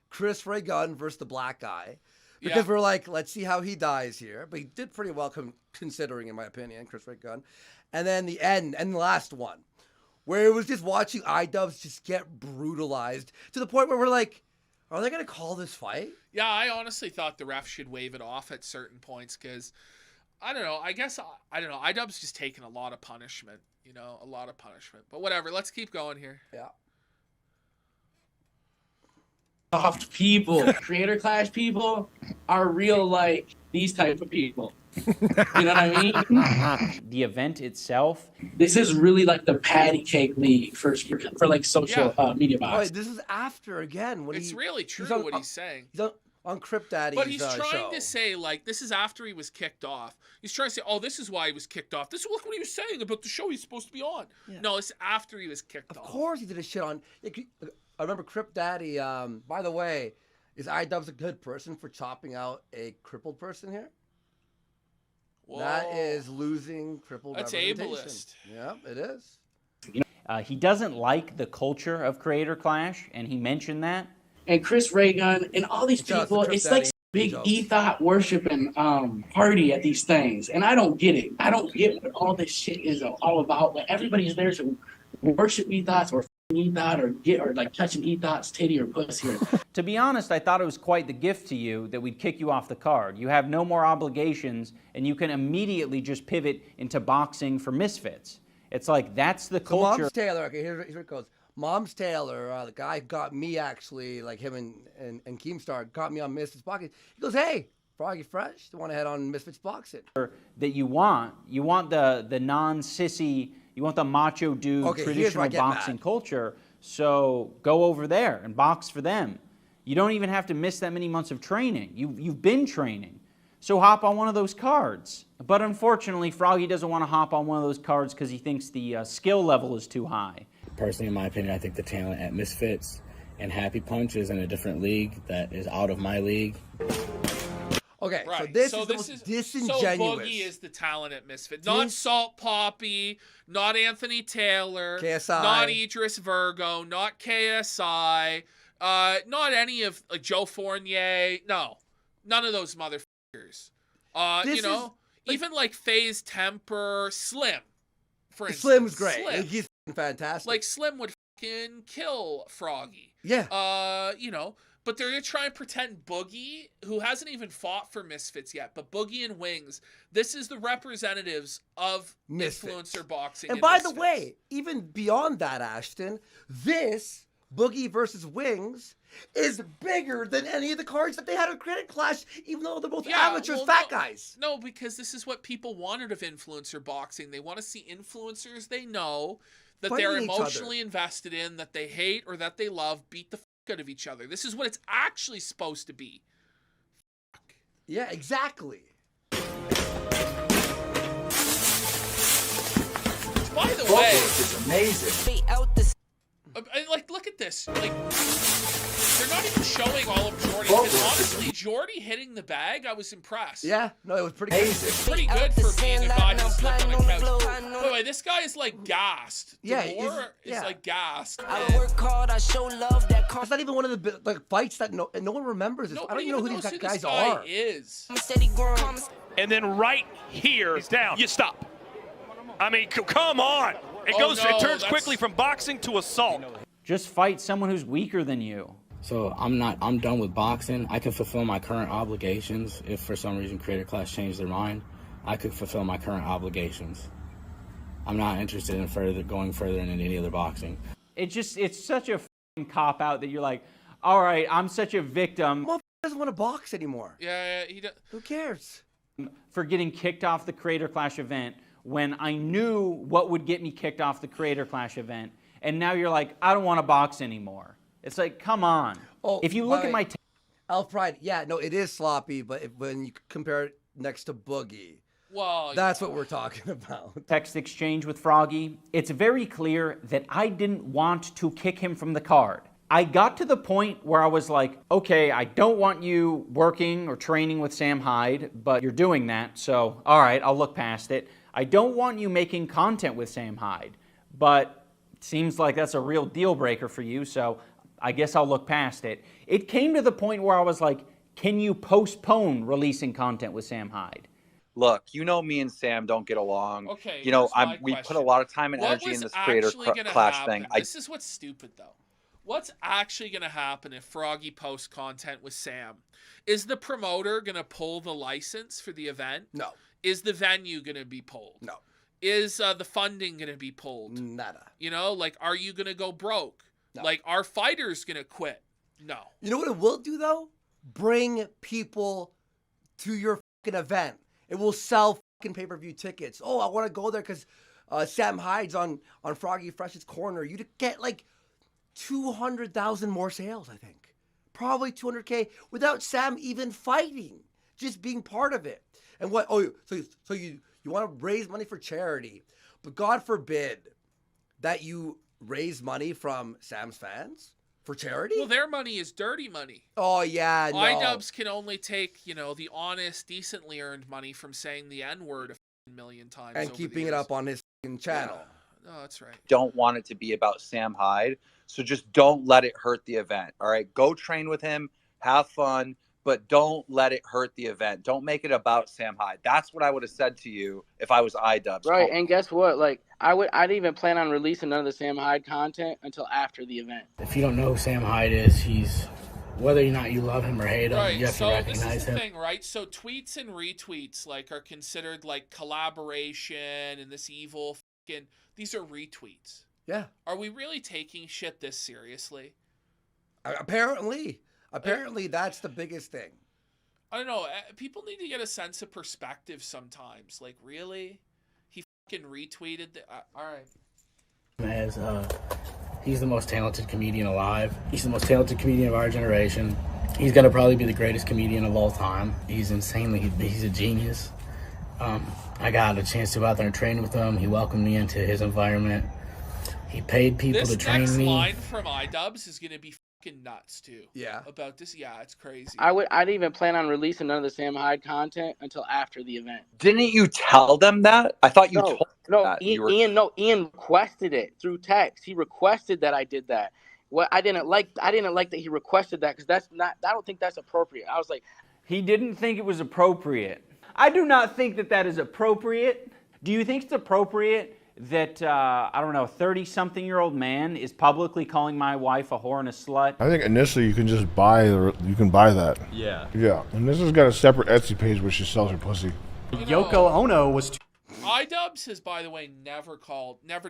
Chris Ray Gunn versus the black guy. Because we're like, let's see how he dies here. But he did pretty well considering, in my opinion, Chris Ray Gunn. And then the end, and the last one, where it was just watching iDubbbz just get brutalized to the point where we're like, are they going to call this fight? Yeah, I honestly thought the ref should wave it off at certain points because, I don't know, I guess, I don't know, iDubbbz just taking a lot of punishment, you know, a lot of punishment. But whatever, let's keep going here. Yeah. Soft people, Creator Clash people are real, like, these type of people. You know what I mean? The event itself. This is really like the patty cake league for like social media box. Wait, this is after again. When It's really true he's on, what he's saying. He's on Crip Daddy's But he's trying show. to say, like, this is after he was kicked off. He's trying to say, oh, this is why he was kicked off. Look what he was saying about the show he's supposed to be on. Yeah. No, it's after he was kicked off. Of course he did a shit on... I remember Crip Daddy, by the way, is iDubbbz a good person for chopping out a crippled person here? Whoa. That is losing crippled That's representation. ableist. Yeah, it is. He doesn't like the culture of Creator Clash, and he mentioned that. And Chris Ray Gunn and all these people, it's like big ethos worshiping party at these things. And I don't get it. I don't get what all this shit is all about. But everybody's there to worship ethos or E-Thought or like touching E-Thought's titty or pussy. To be honest, I thought it was quite the gift to you that we'd kick you off the card. You have no more obligations, and you can immediately just pivot into boxing for misfits. It's like, that's the So culture. Mom's Taylor, okay, here's where it goes. Mom's Taylor, the guy who got me actually, like him and Keemstar, got me on Misfits Boxing. He goes, hey, Froggy Fresh, you want to head on Misfits Boxing? That you want. You want the non-sissy, you want the macho dude, Okay, here's where I traditional get boxing mad. culture. So go over there and box for them. You don't even have to miss that many months of training. You've been training. So hop on one of those cards. But unfortunately, Froggy doesn't want to hop on one of those cards because he thinks the skill level is too high. Personally, in my opinion, I think the talent at Misfits and Happy Punch is in a different league that is out of my league. Okay, Right. so this is the most disingenuous. So Boogie is the talent at Misfit. Not Salt Poppy, not Anthony Taylor, KSI. not Idris Virgo, not KSI, not any of like Joe Fournier. No, none of those motherfuckers. This you know, is, like, even like FaZe Temper, Slim, for instance. Slim's great. Slim. He's fantastic. Like Slim would fucking kill Froggy. Yeah. You know, but they're gonna try and pretend Boogie, who hasn't even fought for Misfits yet, but Boogie and Wings, this is the representatives of Misfits. influencer boxing. And by the Misfits. way, even beyond that, Ashton, this Boogie versus Wings is bigger than any of the cards that they had at Credit Clash, even though they're both amateurs, fat guys. No, because this is what people wanted of influencer boxing. They want to see influencers they know that Fighting they're each other. emotionally invested in, that they hate or that they love, beat the fuck out of each other. This is what it's actually supposed to be. Yeah, exactly. By the way, It's amazing. like, look at this. Like, they're not even showing all of Jordy. Because honestly, Jordy hitting the bag, I was impressed. Yeah, no, it was pretty good. Pretty good for being a guy who's slept on a couch. By the way, this guy is like gassed. Yeah, Demore yeah. is like gassed. I work hard, I show love that It's not even one of the like fights that no one remembers. I don't even know who these guys this guy are. is. And then right here, he's down. You stop. I mean, come on. It Oh, goes. no, It turns that's- quickly from boxing to assault. Just fight someone who's weaker than you. So I'm done with boxing. I can fulfill my current obligations. If for some reason Creator Clash changed their mind, I could fulfill my current obligations. I'm not interested in going further in any other boxing. It's such a f***ing cop-out that you're like, all right, I'm such a victim Motherfucker doesn't want to box anymore. Yeah, he does. Who cares? for getting kicked off the Creator Clash event when I knew what would get me kicked off the Creator Clash event. And now you're like, I don't want to box anymore. It's like, come on. Oh, if you look at my Elf Pride, yeah, no, it is sloppy, but when you compare it next to Boogie, Well, that's what we're talking about. text exchange with Froggy, it's very clear that I didn't want to kick him from the card. I got to the point where I was like, okay, I don't want you working or training with Sam Hyde, but you're doing that, so all right, I'll look past it. I don't want you making content with Sam Hyde, but it seems like that's a real deal breaker for you, so I guess I'll look past it. It came to the point where I was like, can you postpone releasing content with Sam Hyde? Look, you know me and Sam don't get along. Okay, you know, here's my we put a question. lot of time and what energy was in this Creator actually gonna Clash happen? thing. This is what's stupid, though. What's actually going to happen if Froggy posts content with Sam? Is the promoter going to pull the license for the event? No. Is the venue going to be pulled? No. Is the funding going to be pulled? Nada. You know, like, are you going to go broke? No. Like, are fighters going to quit? No. You know what it will do, though? Bring people to your fucking event. It will sell fucking pay-per-view tickets. Oh, I want to go there because Sam Hyde's on Froggy Fresh's corner. You'd get, like, 200,000 more sales, I think. Probably 200K without Sam even fighting, just being part of it. And what? Oh, so you want to raise money for charity, but God forbid that you raise money from Sam's fans for charity? Well, their money is dirty money. Oh, yeah, no. iDubbbz can only take, you know, the honest, decently earned money from saying the N-word a million times. And over keeping the it years. up on his channel. Yeah. No, that's right. don't want it to be about Sam Hyde. So just don't let it hurt the event. All right. Go train with him. Have fun. but don't let it hurt the event. Don't make it about Sam Hyde. That's what I would have said to you if I was iDubbbz. Right, and guess what? Like, I didn't even plan on releasing none of the Sam Hyde content until after the event. If you don't know who Sam Hyde is, he's, whether or not you love him or hate him, Right, you have so to recognize this is the him. thing, right? So tweets and retweets like are considered like collaboration and this evil fucking, these are retweets. Yeah. Are we really taking shit this seriously? Apparently, that's the biggest thing. I don't know. People need to get a sense of perspective sometimes. Like, really? He fucking retweeted the, all right. As he's the most talented comedian alive. He's the most talented comedian of our generation. He's gonna probably be the greatest comedian of all time. He's he's a genius. I got a chance to go out there and train with him. He welcomed me into his environment. He paid people to train me. This next line from iDubbbz is gonna be fucking nuts too. Yeah. About this, yeah, it's crazy. I didn't even plan on releasing none of the Sam Hyde content until after the event. Didn't you tell them that? I thought you told them that. Ian requested it through text. He requested that I did that. What I didn't like that he requested that, because I don't think that's appropriate. I was like, He didn't think it was appropriate. I do not think that that is appropriate. Do you think it's appropriate that, I don't know, a 30-something-year-old man is publicly calling my wife a whore and a slut? I think initially you can just buy that. Yeah. Yeah, and this has got a separate Etsy page where she sells her pussy. Yoko Ono was iDubbbz has, by the way, never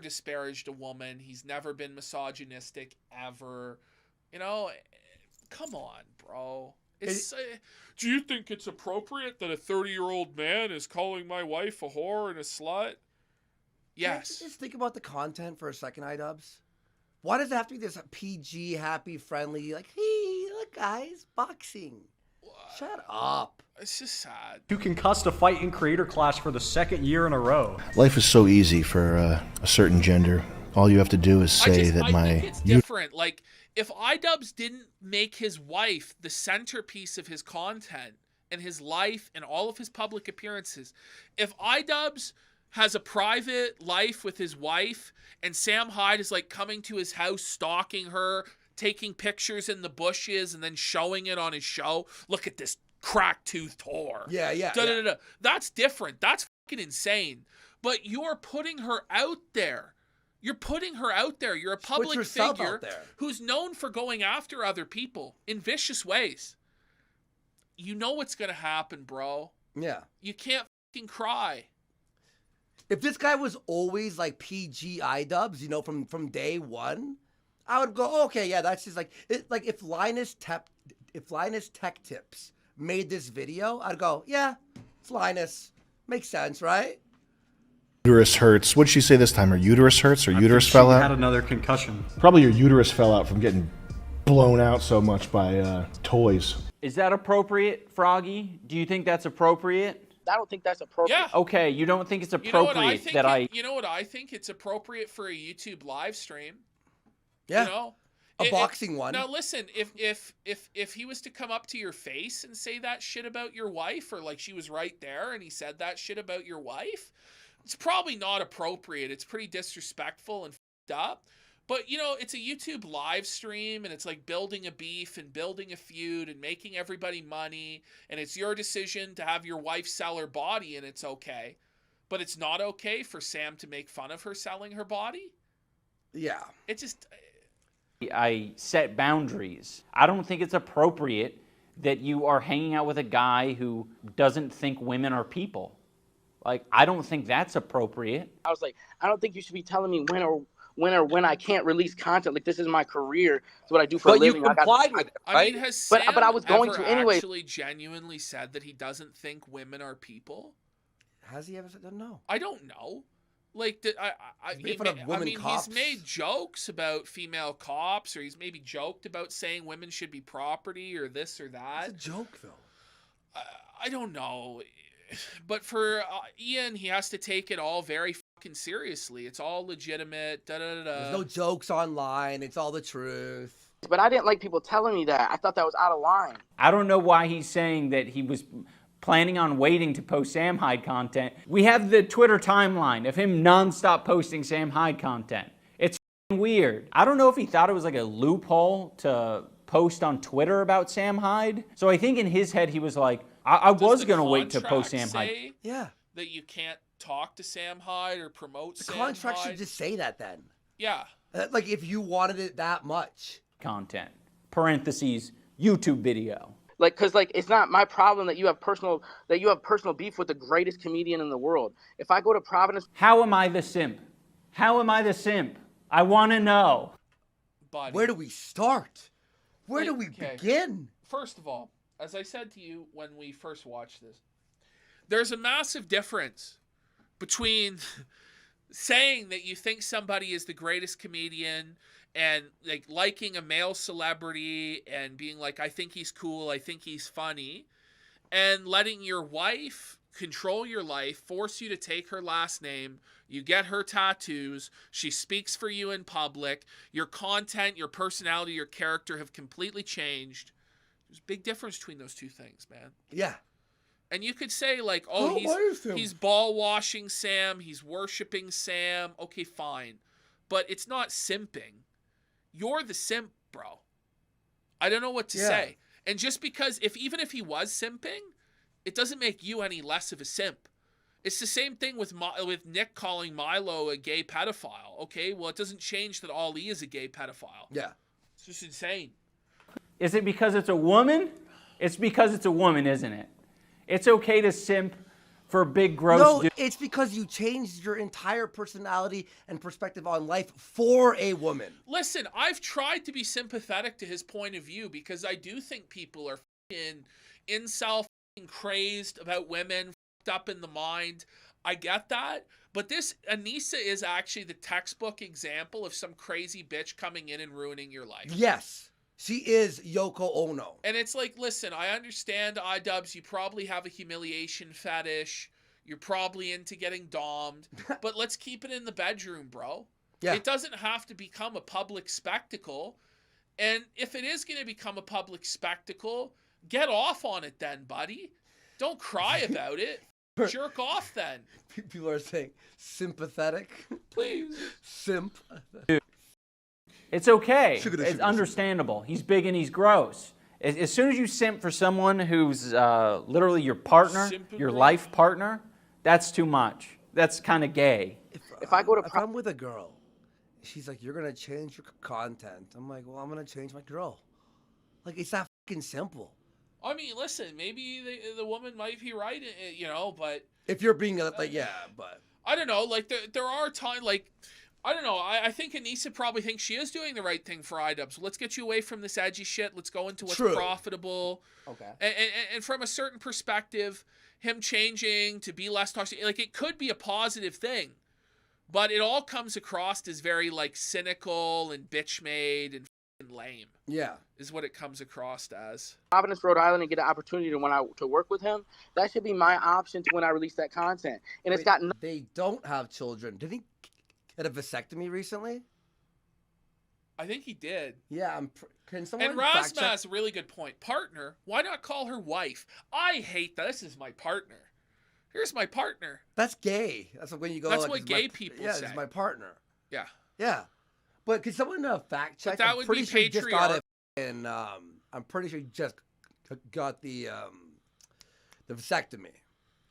disparaged a woman. He's never been misogynistic, ever. You know, come on, bro. Do you think it's appropriate that a 30-year-old man is calling my wife a whore and a slut? Yes. Just think about the content for a second, iDubbbz. Why does it have to be this PG, happy, friendly, like, hey, look, guys, boxing? Shut up. It's just sad. too concussed to fight in Creator Clash for the second year in a row. Life is so easy for a certain gender. All you have to do is say that I think it's different. Like, if iDubbbz didn't make his wife the centerpiece of his content and his life and all of his public appearances, if iDubbbz has a private life with his wife and Sam Hyde is like coming to his house, stalking her, taking pictures in the bushes and then showing it on his show, look at this crack-toothed whore. Yeah. That's different. That's fucking insane. But you're putting her out there. You're putting her out there. You're a public figure who's known for going after other people in vicious ways. You know what's going to happen, bro. Yeah. You can't fucking cry. If this guy was always like PG iDubbbz, you know, from day one, I would go, okay, yeah, that's just like if Linus Tech Tips made this video, I'd go, yeah, it's Linus. Makes sense, right? Uterus hurts. What'd she say this time? Her uterus hurts? Or uterus fell out? Had another concussion. Probably your uterus fell out from getting blown out so much by toys. Is that appropriate, Froggy? Do you think that's appropriate? I don't think that's appropriate. Yeah. Okay, you don't think it's appropriate You know what I think? It's appropriate for a YouTube live stream. Yeah. You know? A boxing one. Now listen, if he was to come up to your face and say that shit about your wife, or like she was right there and he said that shit about your wife, it's probably not appropriate. It's pretty disrespectful and f***ed up. But, you know, it's a YouTube live stream, and it's like building a beef and building a feud and making everybody money, and it's your decision to have your wife sell her body, and it's okay. But it's not okay for Sam to make fun of her selling her body? Yeah. It just... I set boundaries. I don't think it's appropriate that you are hanging out with a guy who doesn't think women are people. Like, I don't think that's appropriate. I was like, I don't think you should be telling me when I can't release content. Like, this is my career. It's what I do for a living. But you complied with it, right? I mean, has Sam but I was going ever to anyway. actually genuinely said that he doesn't think women are people? Has he ever said that? No. I don't know. Like, he's made jokes about female cops, or he's maybe joked about saying women should be property or this or that. It's a joke, though. I don't know. But for Ian, he has to take it all very fucking seriously. It's all legitimate. There's no jokes online. It's all the truth. But I didn't like people telling me that. I thought that was out of line. I don't know why he's saying that he was planning on waiting to post Sam Hyde content. We have the Twitter timeline of him nonstop posting Sam Hyde content. It's weird. I don't know if he thought it was like a loophole to post on Twitter about Sam Hyde. So I think in his head he was like, I was going to wait to post Sam Hyde. Yeah. That you can't talk to Sam Hyde or promote Sam Hyde. The contract should just say that then. Yeah. Like if you wanted it that much. Content. Parentheses, YouTube video. Like, cause like it's not my problem that you have personal beef with the greatest comedian in the world. If I go to Providence, how am I the simp? How am I the simp? I want to know. Buddy. Where do we start? Where do we begin? First of all, as I said to you when we first watched this, there's a massive difference between saying that you think somebody is the greatest comedian and like liking a male celebrity and being like, I think he's cool, I think he's funny, and letting your wife control your life, force you to take her last name, you get her tattoos, she speaks for you in public, your content, your personality, your character have completely changed. There's a big difference between those two things, man. Yeah. And you could say like, oh, he's ball washing Sam, he's worshiping Sam. Okay, fine. But it's not simping. You're the simp, bro. I don't know what to say. And just because even if he was simping, it doesn't make you any less of a simp. It's the same thing with Nick calling Milo a gay pedophile. Okay, well, it doesn't change that Ali is a gay pedophile. Yeah. It's just insane. Is it because it's a woman? It's because it's a woman, isn't it? It's okay to simp for big gross. No, it's because you changed your entire personality and perspective on life for a woman. Listen, I've tried to be sympathetic to his point of view because I do think people are incel crazed about women, up in the mind. I get that. But this Anisa is actually the textbook example of some crazy bitch coming in and ruining your life. Yes. She is Yoko Ono. And it's like, listen, I understand, iDubbbz, you probably have a humiliation fetish. You're probably into getting dommed. But let's keep it in the bedroom, bro. Yeah. It doesn't have to become a public spectacle. And if it is going to become a public spectacle, get off on it then, buddy. Don't cry about it. Jerk off then. People are saying sympathetic. Please. Simp. It's okay. It's understandable. He's big and he's gross. As soon as you simp for someone who's literally your partner, your life partner, that's too much. That's kind of gay. If I'm with a girl, she's like, you're going to change your content. I'm like, well, I'm going to change my girl. Like, it's that fucking simple. I mean, listen, maybe the woman might be right, you know, but... If you're being, like, yeah, but... I don't know, like, there are times, like... I don't know. I think Anisa probably thinks she is doing the right thing for iDubbbz. So let's get you away from this edgy shit. Let's go into what's profitable. Okay. And from a certain perspective, him changing to be less toxic, like it could be a positive thing, but it all comes across as very like cynical and bitch made and lame. Yeah, is what it comes across as. Providence, Rhode Island, and get an opportunity to work with him. That should be my option to when I release that content. And it's got. They don't have children. Did he get a vasectomy recently? I think he did. Yeah, can someone and Rasma has a really good point. Partner, why not call her wife? I hate that. This is my partner. Here's my partner. That's gay. That's when you go. That's like, what gay people say. Yeah, it's my partner. Yeah. Yeah. But can someone fact check? But that would be patriarch. Just got it, and I'm pretty sure he just got the vasectomy.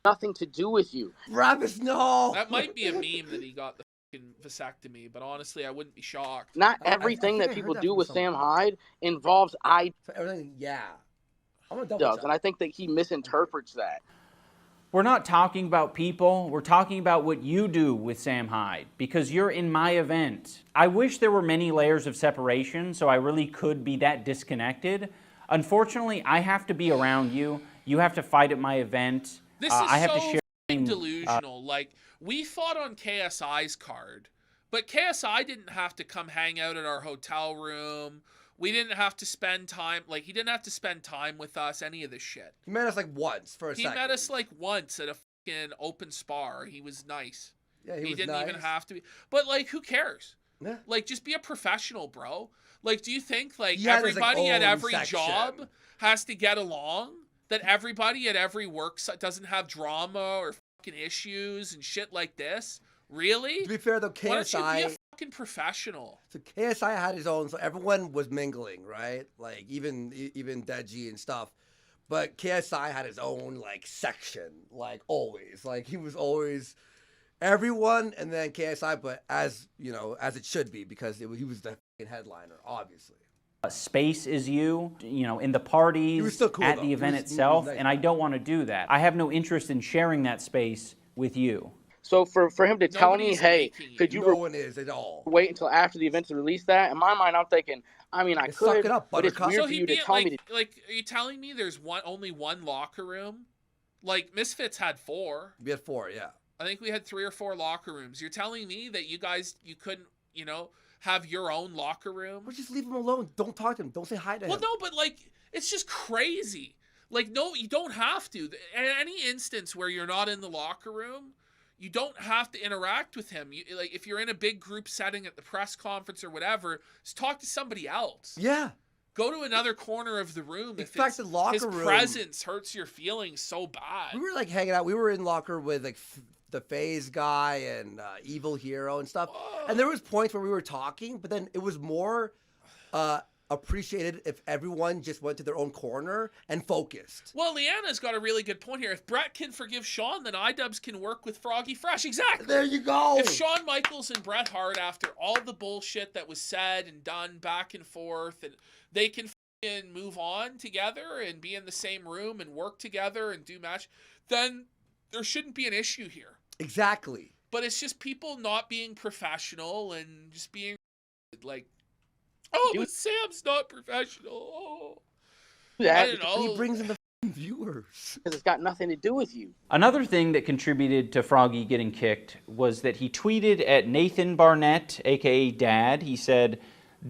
Nothing to do with you. Rabbis, no. That might be a meme that he got the vasectomy, but honestly, I wouldn't be shocked. Not everything that people do with Sam Hyde involves everything. Yeah, I'm gonna does, and I think that he misinterprets that. We're not talking about people. We're talking about what you do with Sam Hyde because you're in my event. I wish there were many layers of separation so I really could be that disconnected. Unfortunately, I have to be around you. You have to fight at my event. This is I have so to share delusional. Like, we fought on KSI's card, but KSI didn't have to come hang out at our hotel room. We didn't have to spend time, like, he didn't have to spend time with us, any of this shit. He met us, like, once for a second. He met us, like, once at a fucking open spar. He was nice. Yeah, he was didn't nice. even have to be. But, like, who cares? Yeah. Like, just be a professional, bro. Like, do you think, like, Yeah, everybody at every section. job has to get along? That everybody at every work site doesn't have drama or fucking issues and shit like this? Really? To be fair, though, Why don't you be a fucking professional. So KSI had his own, so everyone was mingling, right? Like even Deji and stuff. But KSI had his own like section, like always. Like he was always everyone, and then KSI. But as you know, as it should be, because he was the fucking headliner, obviously. Space is you know, in the parties, still cool, at though. the event He was itself, nice. and I don't want to do that. I have no interest in sharing that space with you. So for him to tell me, Nobody's hey, making could you No one is at all. wait until after the event to release that? In my mind, I'm thinking, I mean, I Suck could, it up, but it's Buttercup. weird So for he'd you be to tell me to. like, are you telling me there's only one locker room? Like Misfits had 4. We had 4, yeah. I think we had 3 or 4 locker rooms. You're telling me that you couldn't, you know, have your own locker room? Or just leave him alone. Don't talk to him. Don't say hi to him. Well, no, but like, it's just crazy. Like, no, you don't have to. In any instance where you're not in the locker room, you don't have to interact with him. Like, if you're in a big group setting at the press conference or whatever, just talk to somebody else. Yeah. Go to another corner of the room. In fact, the locker his room. presence hurts your feelings so bad. We were like hanging out. We were in locker with like the FaZe guy and Evil Hero and stuff. And there was points where we were talking, but then it was more appreciated if everyone just went to their own corner and focused. Well, Leanna's got a really good point here. If Brett can forgive Sean, then iDubbbz can work with Froggy Fresh. Exactly. There you go. If Shawn Michaels and Bret Hart, after all the bullshit that was said and done back and forth, and they can fucking move on together and be in the same room and work together and do match, then there shouldn't be an issue here. Exactly. But it's just people not being professional and just being like, oh, but Sam's not professional. Oh. I don't know. He brings in the viewers. Because it's got nothing to do with you. Another thing that contributed to Froggy getting kicked was that he tweeted at Nathan Barnett, aka Dad. He said,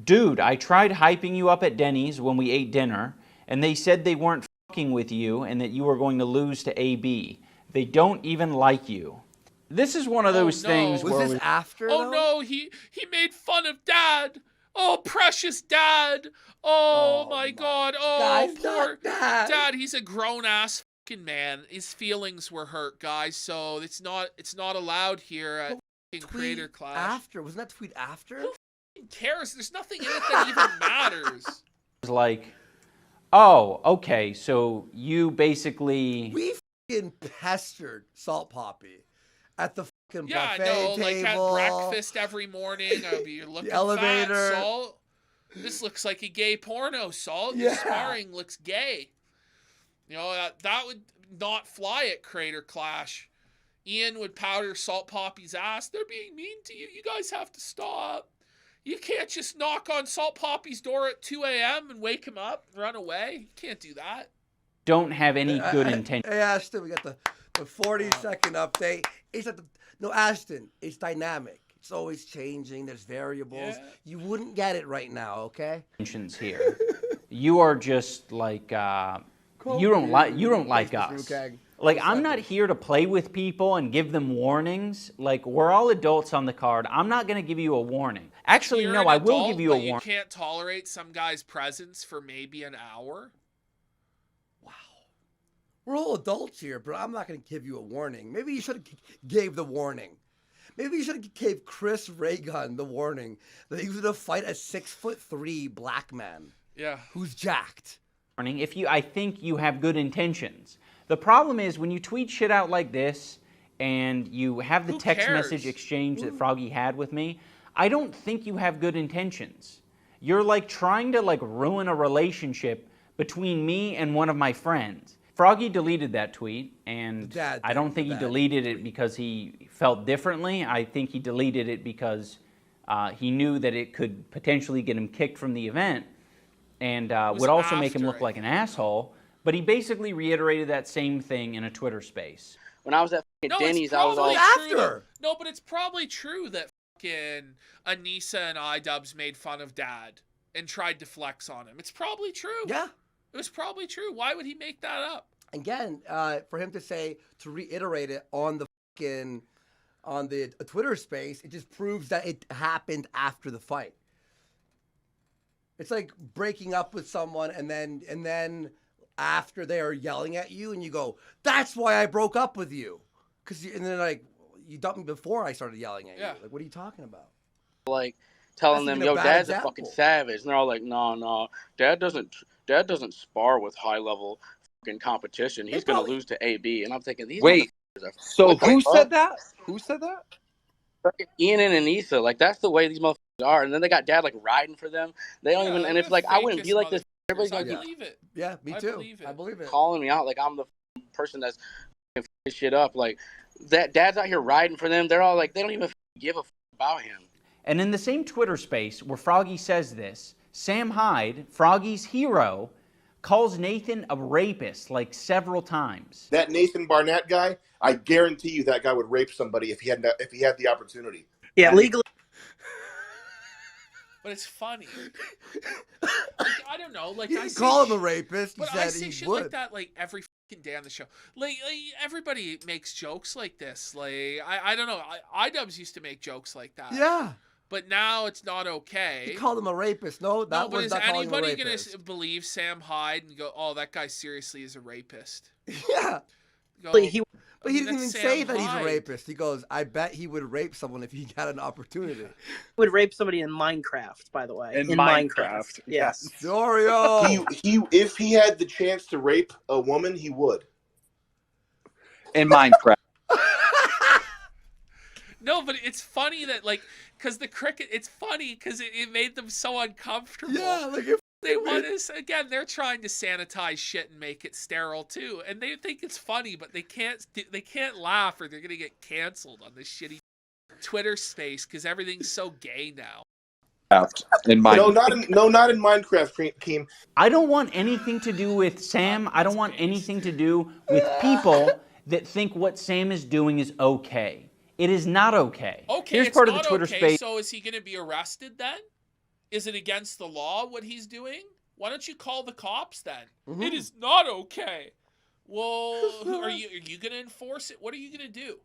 "Dude, I tried hyping you up at Denny's when we ate dinner, and they said they weren't fucking with you and that you were going to lose to AB. They don't even like you." This is one of those things was where this after? Oh though? no, he made fun of Dad. Oh, precious Dad. Oh my God. Oh, Guys, poor not Dad. Dad. He's a grown-ass fucking man. His feelings were hurt, guys. So it's not allowed here at fucking Creator Clash. After wasn't that tweet after? Who fucking cares? There's nothing in it that even matters. it's like, oh, okay, so you basically... We fucking pestered Salt Poppy at the fucking Yeah, buffet no, like at table. breakfast every morning. I'll be looking elevator. fat, Salt. This looks like a gay porno, Salt. Yeah. Your sparring looks gay. You know, that would not fly at Creator Clash. Ian would powder Salt Poppy's ass. They're being mean to you. You guys have to stop. You can't just knock on Salt Poppy's door at 2 a.m. and wake him up and run away. You can't do that. don't have any good intention. Hey, Ashton, we got the 40-second update. It's at the, no, Ashton, it's dynamic. It's always changing. There's variables. Yeah. You wouldn't get it right now, okay? Here, you are you don't like us. Like, I'm not here to play with people and give them warnings. Like, we're all adults on the card. I'm not going to give you a warning. Actually, You're no, an I will adult, give you a but warning. You can't tolerate some guy's presence for maybe an hour. We're all adults here, but I'm not going to give you a warning. Maybe you should have gave the warning. Maybe you should have gave Chris Raygun the warning that he was going to fight a 6'3" black man. Yeah. Who's jacked. I think you have good intentions. The problem is when you tweet shit out like this and you have the Who text cares? message exchange that Froggy had with me, I don't think you have good intentions. You're like trying to like ruin a relationship between me and one of my friends. Froggy deleted that tweet, and I don't think he deleted it because he felt differently. I think he deleted it because he knew that it could potentially get him kicked from the event and would also make him look like an asshole. But he basically reiterated that same thing in a Twitter space. When I was at Denny's, I was all after. No, but it's probably true that fucking Anisa and iDubbbz made fun of Dad and tried to flex on him. It's probably true. Yeah. It was probably true. Why would he make that up? Again, for him to reiterate it on the Twitter space, it just proves that it happened after the fight. It's like breaking up with someone and then after they are yelling at you and you go, "That's why I broke up with you," and then like you dumped me before I started yelling at you. Like, what are you talking about? like telling That's them, even a "Yo, bad Dad's a example. fucking savage," and they're all like, "No, Dad doesn't spar with high level fucking competition. He's gonna lose to AB." And I'm thinking, these Wait, motherfuckers are so what the who fuck? said that? Who said that? Fucking Ian and Anisa, like that's the way these motherfuckers are. And then they got Dad like riding for them. They don't even. And it's like I wouldn't be like this. Everybody's I gonna believe it. Yeah, me too. I it. believe it. calling me out like I'm the person that's shit up. Like that Dad's out here riding for them. They're all like they don't even give a about him. And in the same Twitter space where Froggy says this, Sam Hyde, Froggy's hero, calls Nathan a rapist like several times. That Nathan Barnett guy, I guarantee you that guy would rape somebody if he had the opportunity. Yeah, legally. But it's funny. Like, I don't know. Like He I didn't say call him a rapist. He But I said say he shit would. like that like every fucking day on the show. Like everybody makes jokes like this. Like I don't know. iDubbbz used to make jokes like that. Yeah. But now it's not okay. He called him a rapist. No, that No, but was is not calling him a anybody rapist. gonna believe Sam Hyde and go, "Oh, that guy seriously is a rapist"? Yeah. Go, But he I mean, didn't even that's say Sam that he's a Hyde. rapist. He goes, I bet he would rape someone if he had an opportunity. He would rape somebody in Minecraft, by the way. In Minecraft, Yes. Dario! If he had the chance to rape a woman, he would. In Minecraft. No, but it's funny that like, cause the cricket. It's funny because it made them so uncomfortable. Yeah, like if They want us again. They're trying to sanitize shit and make it sterile too, and they think it's funny, but they can't. They can't laugh, or they're gonna get canceled on this shitty Twitter space because everything's so gay now. In Minecraft. Not in Minecraft, Keem. I don't want anything to do with Sam. I don't want anything to do with people that think what Sam is doing is okay. It is not okay. Okay, Here's it's part of the not Twitter okay, space. So is he going to be arrested then? Is it against the law what he's doing? Why don't you call the cops then? Mm-hmm. It is not okay. Well, are you going to enforce it? What are you going to do?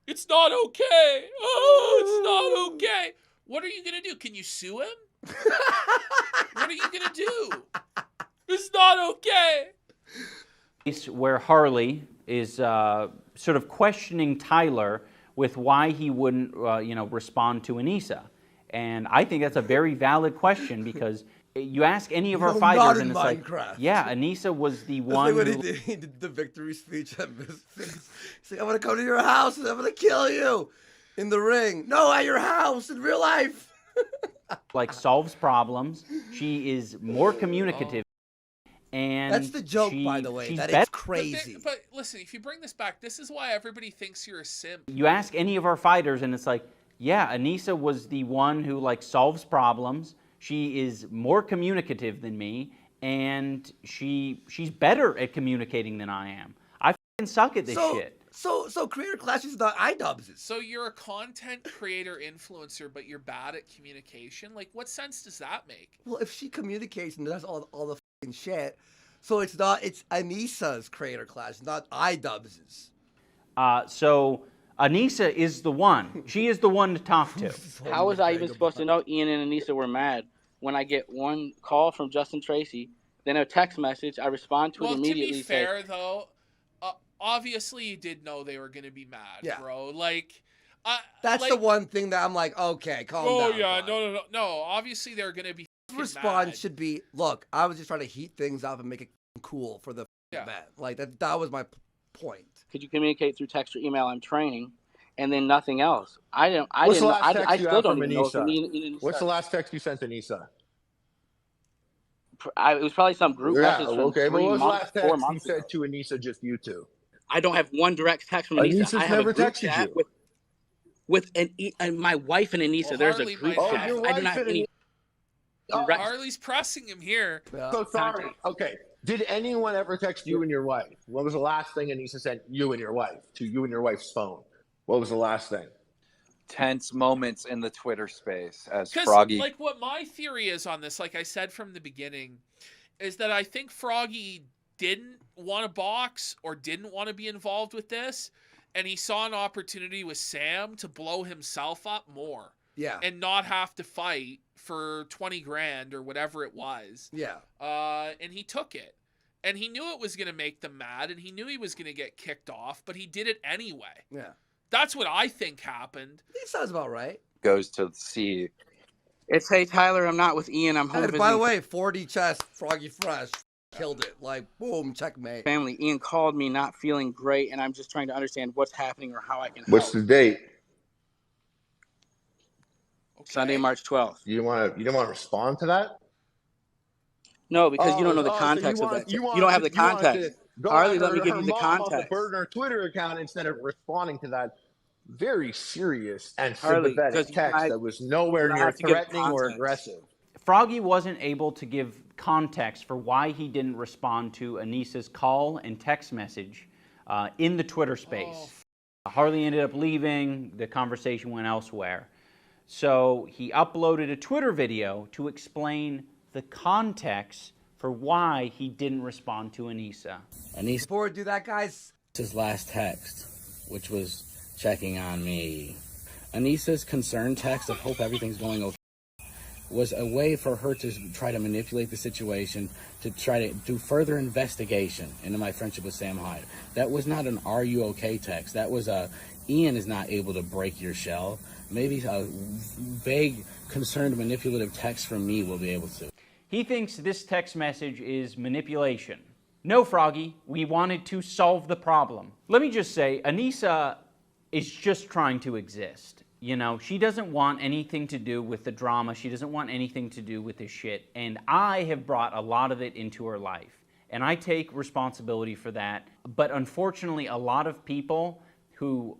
It's not okay. Oh, it's not okay. What are you going to do? Can you sue him? What are you going to do? It's not okay. Where Harley is sort of questioning Tyler with why he wouldn't, respond to Anisa. And I think that's a very valid question because you ask any of our No, fighters not in and it's like, Minecraft. yeah, Anisa was the That's one like who... when he did the victory speech at Misfits. He's like, I'm going to come to your house and I'm going to kill you in the ring. No, at your house in real life. like solves problems. She is more communicative. And That's the joke, by the way. she's That better. it's crazy. But listen, if you bring this back, this is why everybody thinks you're a simp. You ask any of our fighters and it's like, yeah, Anisa was the one who like solves problems. She is more communicative than me, and she's better at communicating than I am. I fucking suck at this shit. So Creator Clash is not iDubbbz. So you're a content creator influencer, but you're bad at communication? Like, what sense does that make? Well, if she communicates and does all the fucking shit, so it's Anisa's Creator Clash, not iDubbbz's. So Anisa is the one. She is the one to talk to. How was I even supposed to know Ian and Anisa were mad when I get one call from Justin Tracy, then a text message, I respond to it immediately. To be fair, though, obviously you did know they were going to be mad, bro. Like, that's the one thing that I'm like, okay, calm down. Oh, yeah, no. Obviously they're going to be response mad. should be, look, I was just trying to heat things up and make it cool for the event. Like, that was my point. Could you communicate through text or email? I'm training, and then nothing else. I What's the last text you still have don't from even know. Anisa? What's the last text you sent to Anisa? It was probably some group message from okay, but what was the last 4 text months you ago. said to Anisa, just you two? I don't have one direct text from Anisa. Anisa's I have never a group texted chat you. with my wife and Anisa. Well, There's Harley a group might chat. have. I do not have any. direct- Harley's pressing him here. So sorry. Okay. Did anyone ever text you and your wife? What was the last thing Anisa sent you and your wife to you and your wife's phone? What was the last thing? Tense moments in the Twitter space as Because, Froggy. like, what my theory is on this, like I said from the beginning, is that I think Froggy didn't want to box or didn't want to be involved with this, and he saw an opportunity with Sam to blow himself up more. Yeah. And not have to fight for 20 grand or whatever it was. Yeah. And he took it. And he knew it was going to make them mad, and he knew he was going to get kicked off, but he did it anyway. Yeah. That's what I think happened. It sounds about right. Goes to see It's hey Tyler, I'm not with Ian. I'm home And visiting by the way, 4D chess, Froggy Fresh, killed it. Like, boom, checkmate. family. Ian called me not feeling great, and I'm just trying to understand what's happening or how I can help. What's the date? Sunday, March 12th. You don't want to respond to that? No, because you don't know the context of that. You don't have the context. Harley, let me give you the context. Burn her Twitter account instead of responding to that very serious and Harley, sympathetic text that was nowhere near threatening or aggressive. Froggy wasn't able to give context for why he didn't respond to Anisa's call and text message in the Twitter space. Harley ended up leaving. The conversation went elsewhere. So he uploaded a Twitter video to explain the context for why he didn't respond to Anisa. Before we do that, guys, His last text, which was checking on me. Anisa's concern text of hope everything's going okay was a way for her to try to manipulate the situation, to try to do further investigation into my friendship with Sam Hyde. That was not an "Are you okay?" text. That was a Ian is not able to break your shell. Maybe a vague, concerned, manipulative text from me will be able to. He thinks this text message is manipulation. No, Froggy, we wanted to solve the problem. Let me just say, Anisa is just trying to exist. You know, she doesn't want anything to do with the drama. She doesn't want anything to do with this shit. And I have brought a lot of it into her life. And I take responsibility for that. But unfortunately, a lot of people who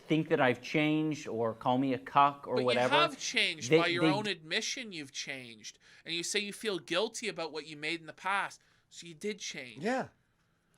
think that I've changed or call me a cuck or whatever. But you have changed. By your own admission, you've changed. And you say you feel guilty about what you made in the past. So you did change. Yeah.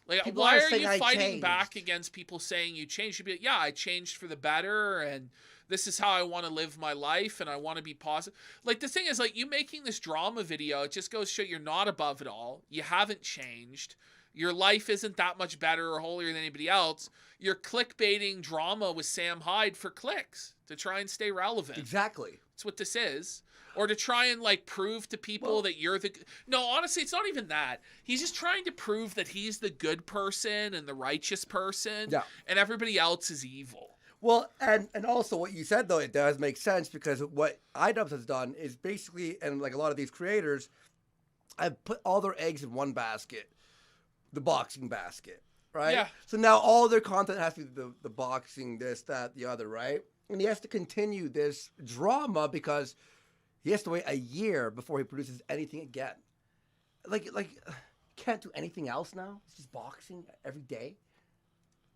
Like, People why are are saying you I fighting changed. back against people saying you changed? You'd be like, yeah, I changed for the better, and this is how I want to live my life, and I want to be positive. Like, the thing is, like, you making this drama video, it just goes to show you're not above it all. You haven't changed. Your life isn't that much better or holier than anybody else. You're clickbaiting drama with Sam Hyde for clicks to try and stay relevant. Exactly. That's what this is. Or to try and, like, prove to people that you're the... No, honestly, it's not even that. He's just trying to prove that he's the good person and the righteous person. Yeah. And everybody else is evil. Well, and also what you said, though, it does make sense, because what iDubbbz has done is basically, and like a lot of these creators, have put all their eggs in one basket, the boxing basket, right? Yeah. So now all their content has to be the boxing, this, that, the other, right? And he has to continue this drama because he has to wait a year before he produces anything again. Like can't do anything else now? It's just boxing every day?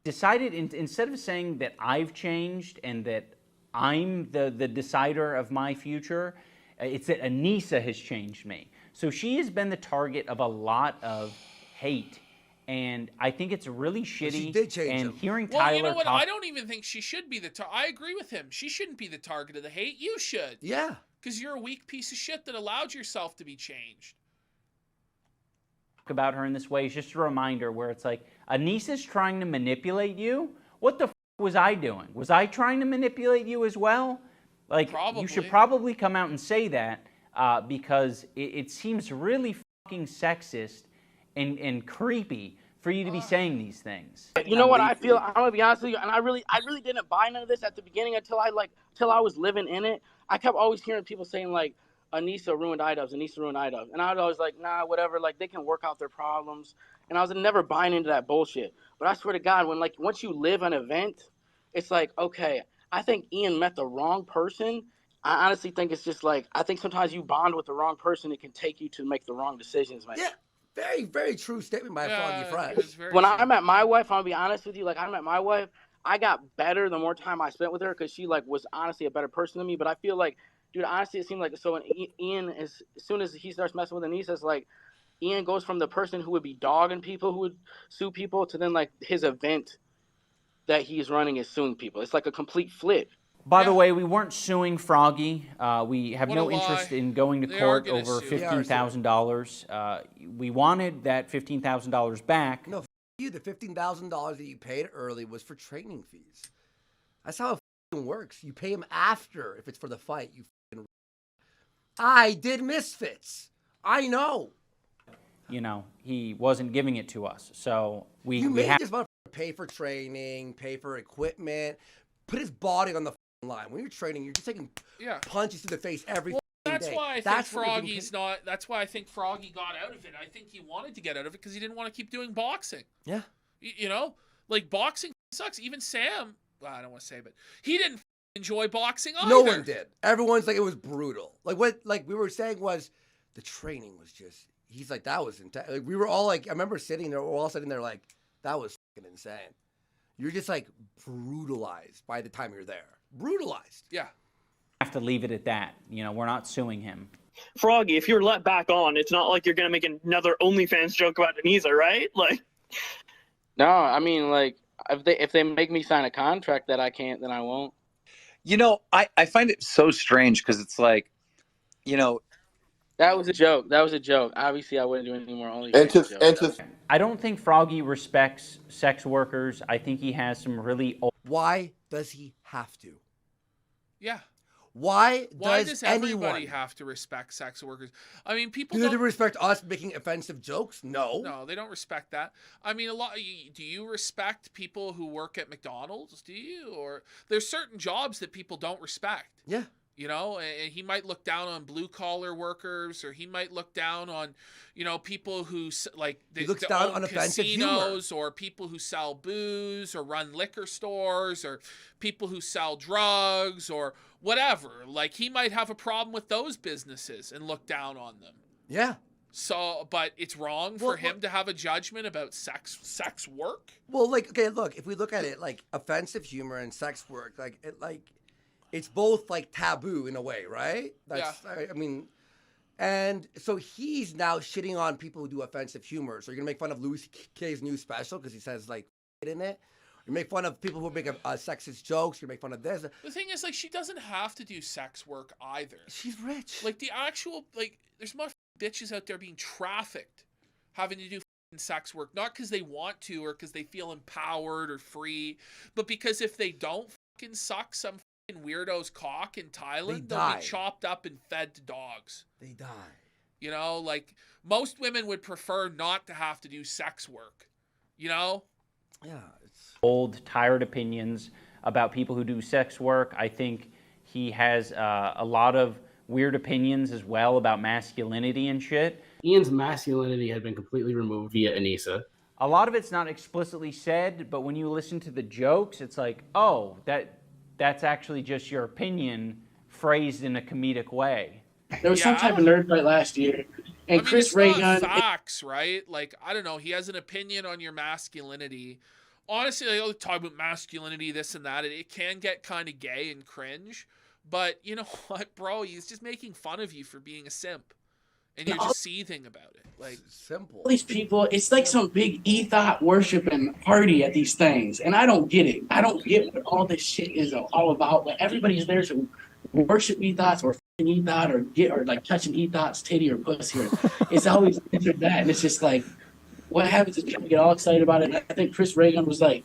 Decided, instead of saying that I've changed and that I'm the decider of my future, it's that Anisa has changed me. So she has been the target of a lot of hate. And I think it's really shitty. She did change and him. hearing Well, Tyler you know what? talk... I don't even think she should be the target. I agree with him. She shouldn't be the target of the hate. You should. Yeah. Because you're a weak piece of shit that allowed yourself to be changed. about her in this way is just a reminder where it's like, Anisa's trying to manipulate you? What the f was I doing? Was I trying to manipulate you as well? Like, Probably. you should probably come out and say that because it seems really fucking sexist and creepy for you to be saying these things. You know what I feel? I'm gonna be honest with you, and I really didn't buy none of this at the beginning till I was living in it. I kept always hearing people saying like, Anisa ruined iDubbbz, Anisa ruined iDubbbz. And I was always like, nah, whatever, like they can work out their problems. And I was never buying into that bullshit. But I swear to God, when once you live an event, it's like, okay, I think Ian met the wrong person. I honestly think it's just like, I think sometimes you bond with the wrong person, it can take you to make the wrong decisions, man. Yeah, very, very true statement by Froggy Fresh. When I met my wife, I'm gonna be honest with you, like I met my wife, I got better the more time I spent with her because she was honestly a better person than me. But I feel like, dude, honestly, it seemed like so when Ian as soon as he starts messing with Anisa, it's like Ian goes from the person who would be dogging people, who would sue people, to then like his event that he's running is suing people. It's like a complete flip. By the way, we weren't suing Froggy. We have no interest in going to They court are gonna over sue. $15,000. We wanted that $15,000 back. No, f you. The $15,000 that you paid early was for training fees. That's how it works. You pay him after if it's for the fight. You I did Misfits. I know. You know, he wasn't giving it to us. So we made have this motherfucker pay for training, pay for equipment, put his body on the line. When you're training, you're just taking punches to the face every day. why I That's think what they're Froggy's not. That's why I think Froggy got out of it. I think he wanted to get out of it because he didn't want to keep doing boxing. Yeah. You know, like boxing sucks. Even Sam, well, I don't want to say, but he didn't enjoy boxing either. No one did. Everyone's like, it was brutal. Like what like we were saying was the training was just, he's like, that was intense. Like, we were all like, I remember sitting there, we're all sitting there like, that was fucking insane. You're just like brutalized by the time you're there. Brutalized. Yeah. Have to leave it at that. You know, we're not suing him. Froggy, if you're let back on, it's not like you're gonna make another OnlyFans joke about Anisa, right? Like, No, I mean, like, if they make me sign a contract that I can't, then I won't. You know, I find it so strange because it's like, you know, that was a joke. That was a joke. Obviously, I wouldn't do any more OnlyFans. I don't think Froggy respects sex workers. I think he has some really old... Why does he have to? Yeah. Why does everybody anyone have to respect sex workers? I mean, people do they don't respect us making offensive jokes? No. No, they don't respect that. I mean, do you respect people who work at McDonald's? Do you? Or there's certain jobs that people don't respect. Yeah. You know, and he might look down on blue collar workers, or he might look down on, you know, people who like he looks down on offensive casinos, or people who sell booze, or run liquor stores, or people who sell drugs, or whatever. Like, he might have a problem with those businesses and look down on them. Yeah. So, but it's wrong for him to have a judgment about sex work. Well, like, okay, look, if we look at it like offensive humor and sex work, like it's both like taboo in a way, right? That's, yeah. I mean, and so he's now shitting on people who do offensive humor. So you're gonna make fun of Louis K.'s new special because he says like in it. You make fun of people who make sexist jokes. You make fun of this. The thing is, like, she doesn't have to do sex work either. She's rich. Like, the actual, like, there's more bitches out there being trafficked, having to do sex work, not because they want to or because they feel empowered or free, but because if they don't fucking suck some weirdo's cock in Thailand, they'll be chopped up and fed to dogs. They die. You know, like, most women would prefer not to have to do sex work. You know? Yeah. Old, tired opinions about people who do sex work. I think he has a lot of weird opinions as well about masculinity and shit. Ian's masculinity had been completely removed via Anisa. A lot of it's not explicitly said, but when you listen to the jokes, it's like, oh, that's actually just your opinion phrased in a comedic way. There was some type of nerd fight last year, and Chris Reagan. Facts, right? Like, I don't know. He has an opinion on your masculinity. Honestly, like, talk about masculinity, this and that. It can get kind of gay and cringe, but you know what, bro? He's just making fun of you for being a simp, and you're just seething about it. Like, simple. All these people, it's like some big ethos worshiping party at these things, and I don't get it. I don't get what all this shit is all about. But everybody's there to worship ethos or ethos or like touching ethos titty or pussy. It's always that, and it's just like, what happens is people get all excited about it. And I think Chris Reagan was like,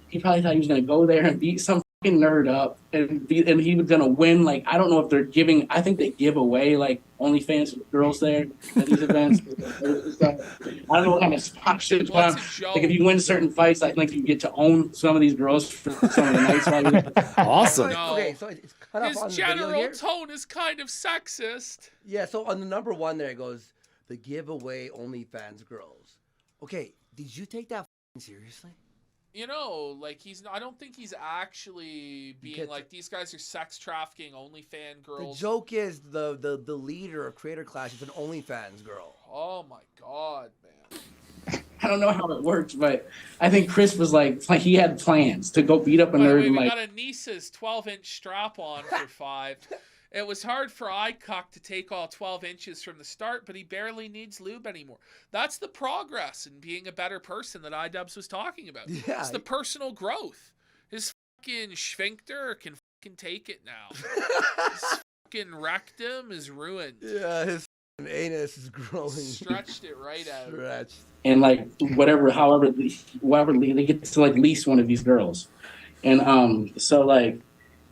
he probably thought he was gonna go there and beat some fucking nerd up, and he was gonna win. Like, I don't know if they're giving. I think they give away like OnlyFans girls there at these events. I don't know what kind of sponsorships. Like, if you win certain fights, I think you get to own some of these girls for some of the nights. While you're awesome. No. Okay, so it's cut off on his the video general here. tone is kind of sexist. Yeah. So on the number one there it goes, the giveaway OnlyFans girls. Okay, did you take that seriously? You know, like, I don't think he's actually being like, these guys are sex trafficking OnlyFans girls. The joke is the leader of Creator Clash is an OnlyFans girl. Oh my God, man. I don't know how it works, but I think Chris was like he had plans to go beat up a nerd. We got Anisa's 12-inch strap on for 5. It was hard for Icuckkkz to take all 12 inches from the start, but he barely needs lube anymore. That's the progress in being a better person that iDubbbz was talking about. Yeah. It's the personal growth. His fucking sphincter can fucking take it now. His fucking rectum is ruined. Yeah, his anus is growing. Stretched it right out. Stretched. And like however they get to like lease one of these girls, and so like.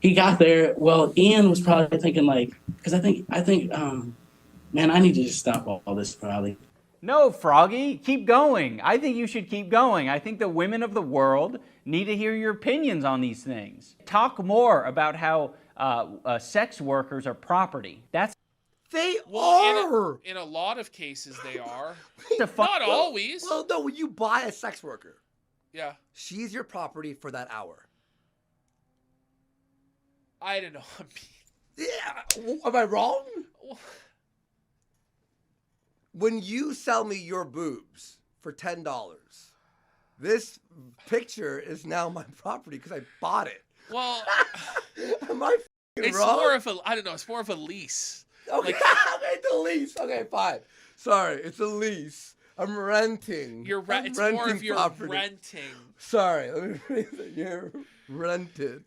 He got there. Well, Ian was probably thinking like, because I think, man, I need to just stop all this probably. No, Froggy, keep going. I think you should keep going. I think the women of the world need to hear your opinions on these things. Talk more about how sex workers are property. That's They Well, are. in a lot of cases, they are. The Not always. Well, no, when you buy a sex worker, Yeah. she's your property for that hour. I don't know. Yeah. Am I wrong? When you sell me your boobs for $10, this picture is now my property because I bought it. Well, am I it's wrong? more of a, I don't know, it's more of a lease. Okay, Like, okay, the lease. Okay, fine. Sorry, it's a lease. I'm renting. it's more of your property. renting. Sorry, let me rephrase it. You're rented.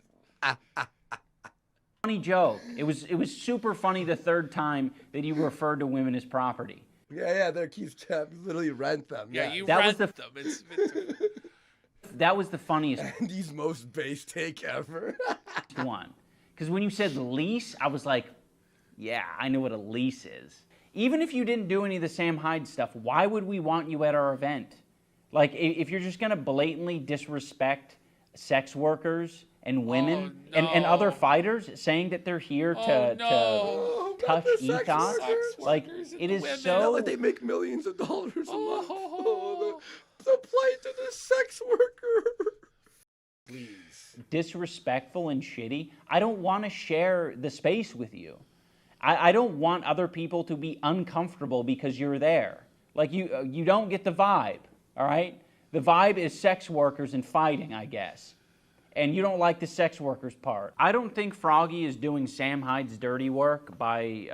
Funny joke. It was super funny the third time that you referred to women as property. Yeah, they're keeps literally rent them. Yeah, you That rent was them. That was the funniest Andy's most base take ever. one. Because when you said lease, I was like, yeah, I know what a lease is. Even if you didn't do any of the Sam Hyde stuff, why would we want you at our event? Like, if you're just going to blatantly disrespect sex workers and women and other fighters, saying that they're here to touch ethos, like, it is so... Like they make millions of dollars a month. The plight of the sex worker. Please. Disrespectful and shitty. I don't want to share the space with you. I don't want other people to be uncomfortable because you're there. Like, you don't get the vibe, all right? The vibe is sex workers and fighting, I guess. And you don't like the sex workers part. I don't think Froggy is doing Sam Hyde's dirty work by,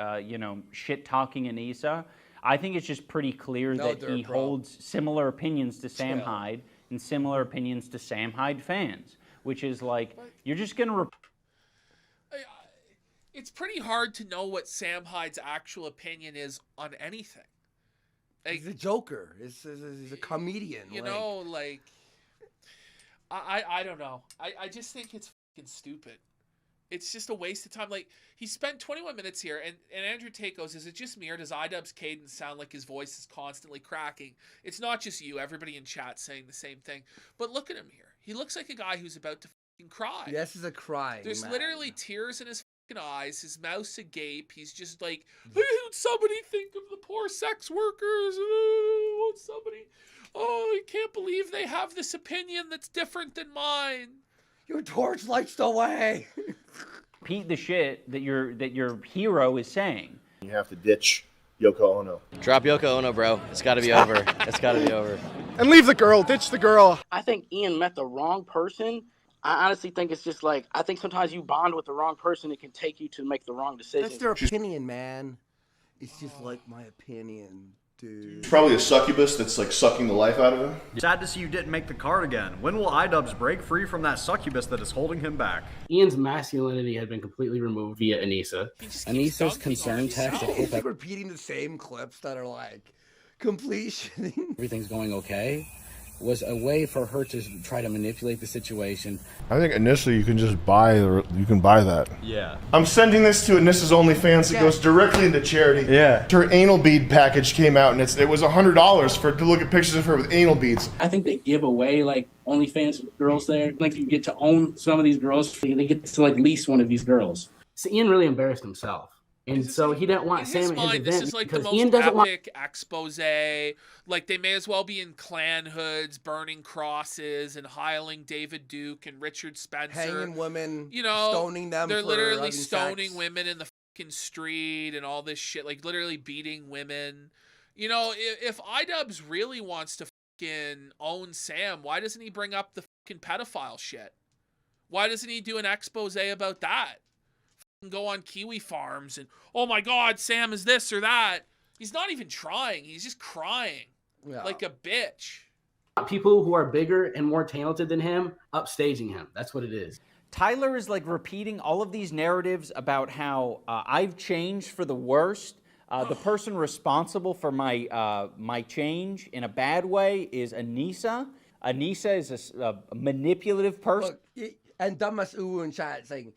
shit-talking Anisa. I think it's just pretty clear that he holds similar opinions to Sam Hyde and similar opinions to Sam Hyde fans, which is like, you're just going to... It's pretty hard to know what Sam Hyde's actual opinion is on anything. Like, he's a joker. He's a comedian. You know, like... I don't know. I just think it's fucking stupid. It's just a waste of time. Like, he spent 21 minutes here, and Andrew Tate goes, is it just me, or does iDubbbz cadence sound like his voice is constantly cracking? It's not just you. Everybody in chat saying the same thing. But look at him here. He looks like a guy who's about to fucking cry. Yes, he's a crying There's man. literally tears in his fucking eyes. His mouth's agape. He's just like, won't somebody think of the poor sex workers? Won't somebody... Oh, I can't believe they have this opinion that's different than mine. Your torch lights the way. Repeat the shit that your hero is saying. You have to ditch Yoko Ono. Drop Yoko Ono, bro. It's got to be over. It's got to be over. And leave the girl. Ditch the girl. I think Ian met the wrong person. I honestly think it's just like, I think sometimes you bond with the wrong person, it can take you to make the wrong decision. That's their opinion, man. It's just like my opinion. Dude. It's probably a succubus that's like sucking the life out of him. Sad to see you didn't make the card again. When will iDubbbz break free from that succubus that is holding him back? Ian's masculinity had been completely removed via Anisa. Anisa's concern text. He's like repeating the same clips that are like completion. Everything's going okay. Was a way for her to try to manipulate the situation. I think initially you can just buy that. Yeah. I'm sending this to Anissa's OnlyFans. It goes directly into charity. Yeah. Her anal bead package came out, and it was $100 to look at pictures of her with anal beads. I think they give away like OnlyFans girls there. Like you get to own some of these girls. They get to like lease one of these girls. So Ian really embarrassed himself. And so he didn't want Sam at his event. This is like the most Ian doesn't epic expose. Like, they may as well be in clan hoods, burning crosses, and hiling David Duke and Richard Spencer. Hanging women, you know, stoning them. They're for literally having stoning sex. women in the fucking street and all this shit. Like, literally beating women. You know, if iDubbbz really wants to fucking own Sam, why doesn't he bring up the fucking pedophile shit? Why doesn't he do an expose about that? Go on Kiwi Farms and, oh my God, Sam is this or that. He's not even trying. He's just crying like a bitch. People who are bigger and more talented than him upstaging him. That's what it is. Tyler is like repeating all of these narratives about how I've changed for the worst. The person responsible for my change in a bad way is Anisa. Anisa is a manipulative person. Look, and Dumbass Uwu in chat saying,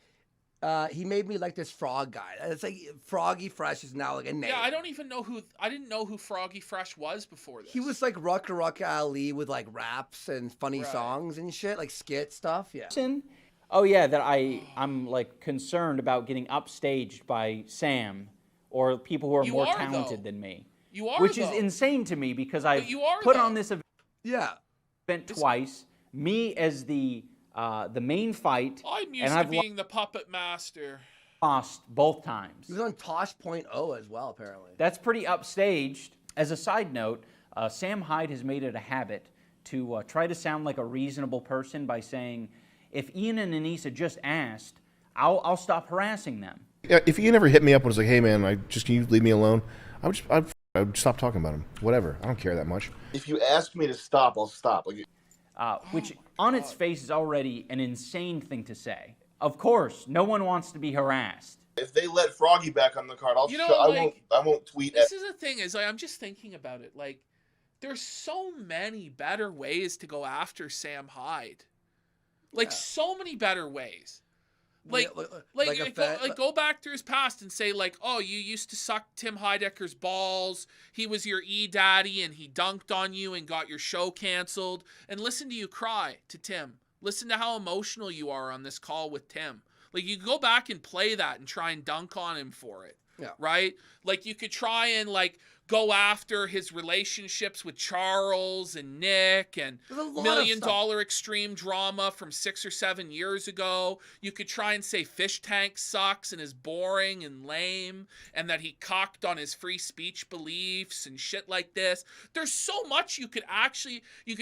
he made me like this frog guy. It's like Froggy Fresh is now like a name. Yeah, I didn't know who Froggy Fresh was before this. He was like Rucka Ali with like raps and funny songs and shit, like skit stuff. Yeah. Oh yeah, that I'm like concerned about getting upstaged by Sam or people who are You more are, talented though. than me. You are, Which though. is insane to me because I've you are, put though. on this event twice. Me as the main fight. I'm used and to I've being the puppet master. lost both times. He was on Tosh.0 as well, apparently. That's pretty upstaged. As a side note, Sam Hyde has made it a habit to try to sound like a reasonable person by saying, if Ian and Anisa just asked, I'll stop harassing them. Yeah, if Ian ever hit me up and was like, "Hey man, can you leave me alone?" I'd stop talking about him. Whatever. I don't care that much. If you ask me to stop, I'll stop. Which on its face is already an insane thing to say. Of course, no one wants to be harassed. If they let Froggy back on the card, I won't tweet. This is the thing is, I'm just thinking about it. Like, there's so many better ways to go after Sam Hyde. Like, so many better ways. Go back through his past and say, like, oh, you used to suck Tim Heidecker's balls. He was your E-daddy and he dunked on you and got your show canceled. And listen to you cry to Tim. Listen to how emotional you are on this call with Tim. Like, you go back and play that and try and dunk on him for it. Yeah. Right? Like, you could try and, like, go after his relationships with Charles and Nick and $1 million extreme drama from 6 or 7 years ago. You could try and say Fish Tank sucks and is boring and lame and that he cocked on his free speech beliefs and shit like this. There's so much you could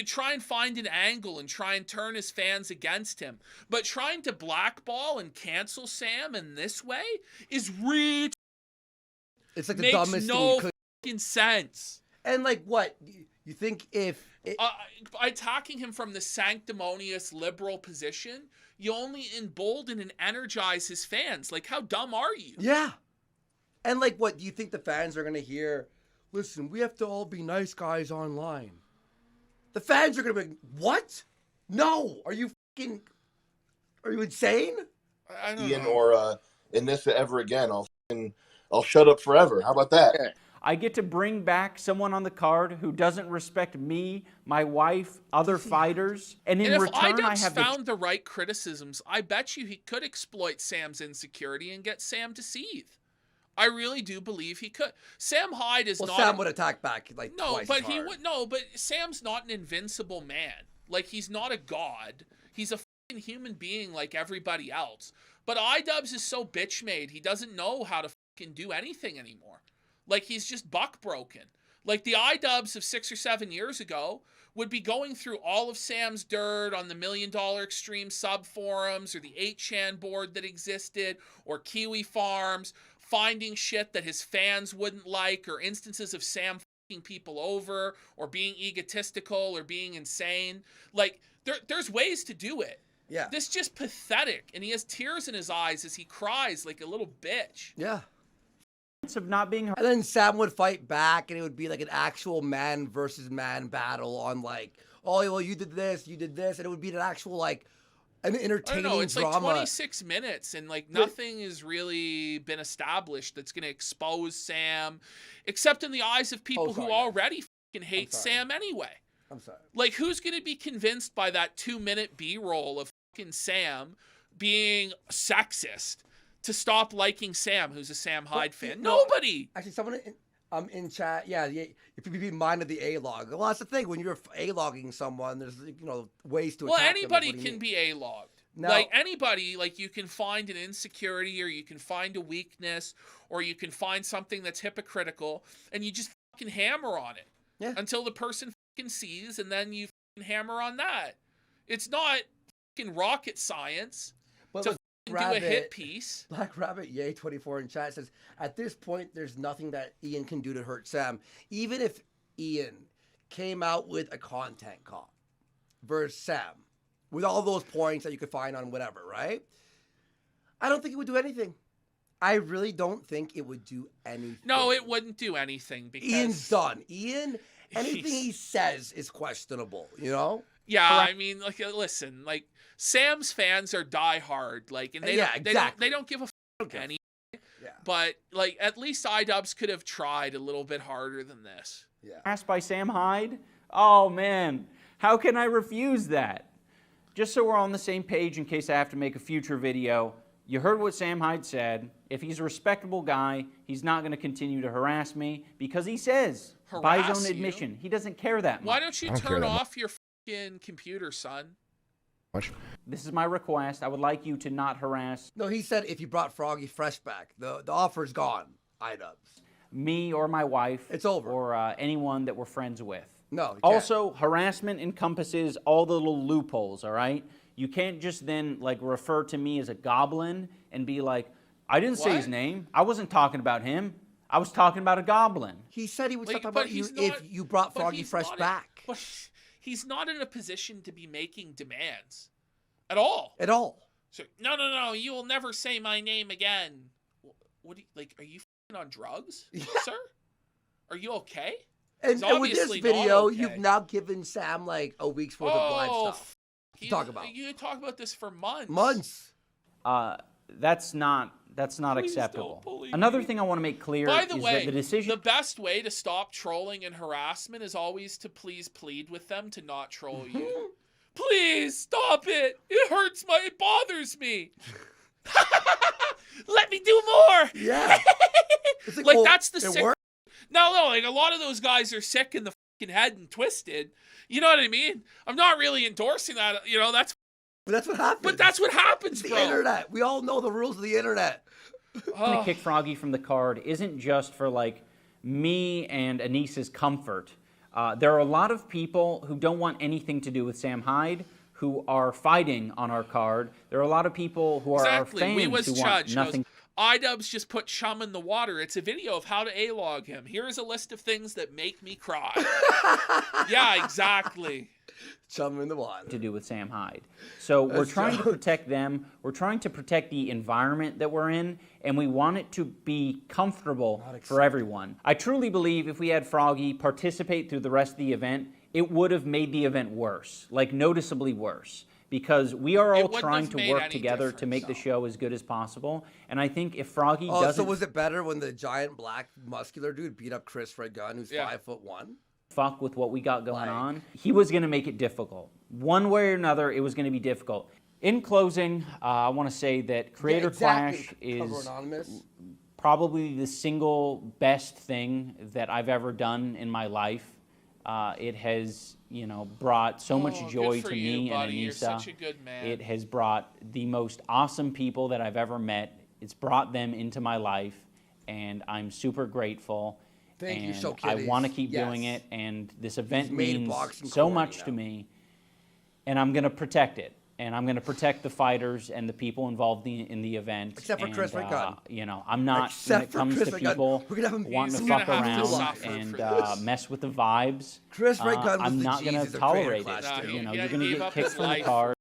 try and find an angle and try and turn his fans against him. But trying to blackball and cancel Sam in this way is really... It's like the dumbest thing you could... sense. And like what you think if attacking him from the sanctimonious liberal position, you only embolden and energize his fans. Like, how dumb are you? Yeah. And like what do you think the fans are gonna hear? Listen, we have to all be nice guys online. The fans are gonna be, what? No, are you insane? I don't Ian know. or Anisa ever again, I'll shut up forever. How about that? I get to bring back someone on the card who doesn't respect me, my wife, other fighters, and in return if I iDubbbz have found the right criticisms, I bet you he could exploit Sam's insecurity and get Sam to seethe. I really do believe he could. Sam Hyde is not... Sam would attack back like twice but as hard. he would but Sam's not an invincible man. Like, he's not a god. He's a fucking human being like everybody else. But iDubbbz is so bitch made, he doesn't know how to fucking do anything anymore. Like, he's just buck broken. Like, the iDubbbz of 6 or 7 years ago would be going through all of Sam's dirt on the $1 Million Extreme sub forums or the 8chan board that existed or Kiwi Farms, finding shit that his fans wouldn't like or instances of Sam fucking people over or being egotistical or being insane. Like, there's ways to do it. Yeah. This is just pathetic. And he has tears in his eyes as he cries like a little bitch. Yeah. of not being... And then Sam would fight back, and it would be like an actual man versus man battle on like, oh, well, you did this, and it would be an actual like an entertaining drama. It's like 26 minutes, and like nothing has really been established that's going to expose Sam, except in the eyes of people who already fucking hate Sam anyway. I'm sorry. Like, who's going to be convinced by that 2-minute B-roll of fucking Sam being sexist to stop liking Sam, who's a Sam Hyde fan? Nobody. Actually, someone in chat, if you be mind of the A-log. Well, that's the thing. When you're A-logging someone, there's ways to attack them. Anybody can be A-logged. Like, anybody, like, you can find an insecurity or you can find a weakness or you can find something that's hypocritical and you just fucking hammer on it until the person fucking sees, and then you fucking hammer on that. It's not fucking rocket science to do a hit piece. Black Rabbit Yay 24 in chat says, at this point, there's nothing that Ian can do to hurt Sam. Even if Ian came out with a content cop versus Sam, with all those points that you could find on whatever, right? I don't think it would do anything. I really don't think it would do anything. No, it wouldn't do anything because Ian's done. Anything he says is questionable, Yeah, I mean, like, listen, like, Sam's fans are diehard, like, and they don't give a fuck any. Yeah. But like, at least iDubbbz could have tried a little bit harder than this. Yeah. Asked by Sam Hyde? Oh man, how can I refuse that? Just so we're on the same page in case I have to make a future video, You heard what Sam Hyde said. If he's a respectable guy, he's not going to continue to harass me because he says, by his own admission, he doesn't care that much. Why don't you turn off your fucking computer, son? This is my request. I would like you to not harass. No, he said if you brought Froggy Fresh back, the offer's gone. iDubbbz. Me or my wife. It's over. Or anyone that we're friends with. No. Also, harassment encompasses all the little loopholes, all right? You can't just then like refer to me as a goblin and be like, I didn't say his name. I wasn't talking about him. I was talking about a goblin. He said he was talking about you if you brought Froggy Fresh back. But he's not in a position to be making demands at all. At all. So no, you will never say my name again. What do you, like? Are you on drugs, sir? Are you okay? And with this video, you've now given Sam like a week's worth of live stuff to talk about. You talk about this for months. Months. That's not acceptable. Another thing I want to make clear is that the decision. The best way to stop trolling and harassment is always to please plead with them to not troll you. Please stop it. It hurts it bothers me. Let me do more. Yeah. Like that's the sick. No, like a lot of those guys are sick in the fucking head and twisted. You know what I mean? I'm not really endorsing that. You know, that's what happens. But that's what happens, it's bro. The internet. We all know the rules of the internet. To kick Froggy from the card isn't just for like me and Anisa's comfort. There are a lot of people who don't want anything to do with Sam Hyde who are fighting on our card. There are a lot of people who are our fans who want nothing. iDubbbz just put chum in the water. It's a video of how to A-log him. Here's a list of things that make me cry. Yeah, exactly. Chum in the water. To do with Sam Hyde. So we're trying to protect them. We're trying to protect the environment that we're in, and we want it to be comfortable for everyone. I truly believe if we had Froggy participate through the rest of the event, it would have made the event worse, like noticeably worse. Because we are all trying to work together to make the show as good as possible. And I think if Froggy doesn't... so was it better when the giant black muscular dude beat up Chris Red Gun, who's 5'1"? Fuck with what we got going on. He was going to make it difficult. One way or another, it was going to be difficult. In closing, I want to say that Creator Clash is probably the single best thing that I've ever done in my life. It has, brought so much joy to me and Anisa. You're such a good man. It has brought the most awesome people that I've ever met. It's brought them into my life, and I'm super grateful. Thank you, so I want to keep doing it, and this event means so much to me, and I'm going to protect it. And I'm going to protect the fighters and the people involved in the event. Except for Chris Red Gun. I'm not, when it comes to people wanting to fuck around and mess with the vibes, Chris Red Gun I'm not going to tolerate it. You're going to get kicked from the card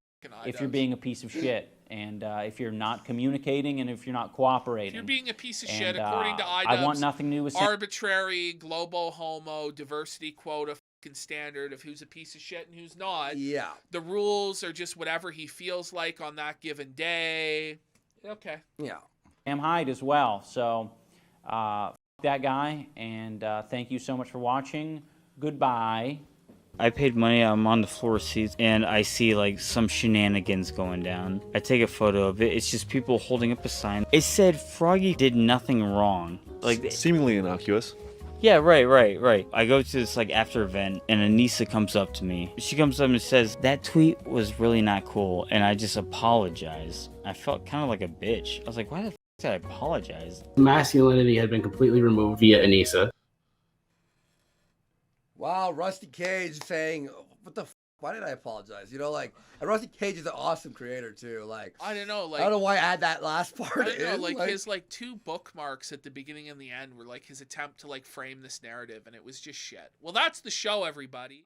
if you're being a piece of shit. And if you're not communicating and if you're not cooperating. If you're being a piece of shit, according to iDubbbz, I want nothing new with arbitrary global homo diversity quota standard of who's a piece of shit and who's not. Yeah. The rules are just whatever he feels like on that given day. Okay. Yeah. Sam Hyde as well. So that guy, and thank you so much for watching. Goodbye. I paid money, I'm on the floor seats, and I see like some shenanigans going down. I take a photo of it, it's just people holding up a sign. It said Froggy did nothing wrong. Like seemingly innocuous. Yeah, right. I go to this like after event, and Anisa comes up to me. She comes up and says, that tweet was really not cool, and I just apologized. I felt kind of like a bitch. I was like, why the f did I apologize? Masculinity had been completely removed via Anisa. Wow, Rusty Cage saying, what the f why did I apologize? And Rusty Cage is an awesome creator too. I don't know, I don't know why I add that last part. I don't know, his two bookmarks at the beginning and the end were his attempt to frame this narrative, and it was just shit. Well, that's the show, everybody.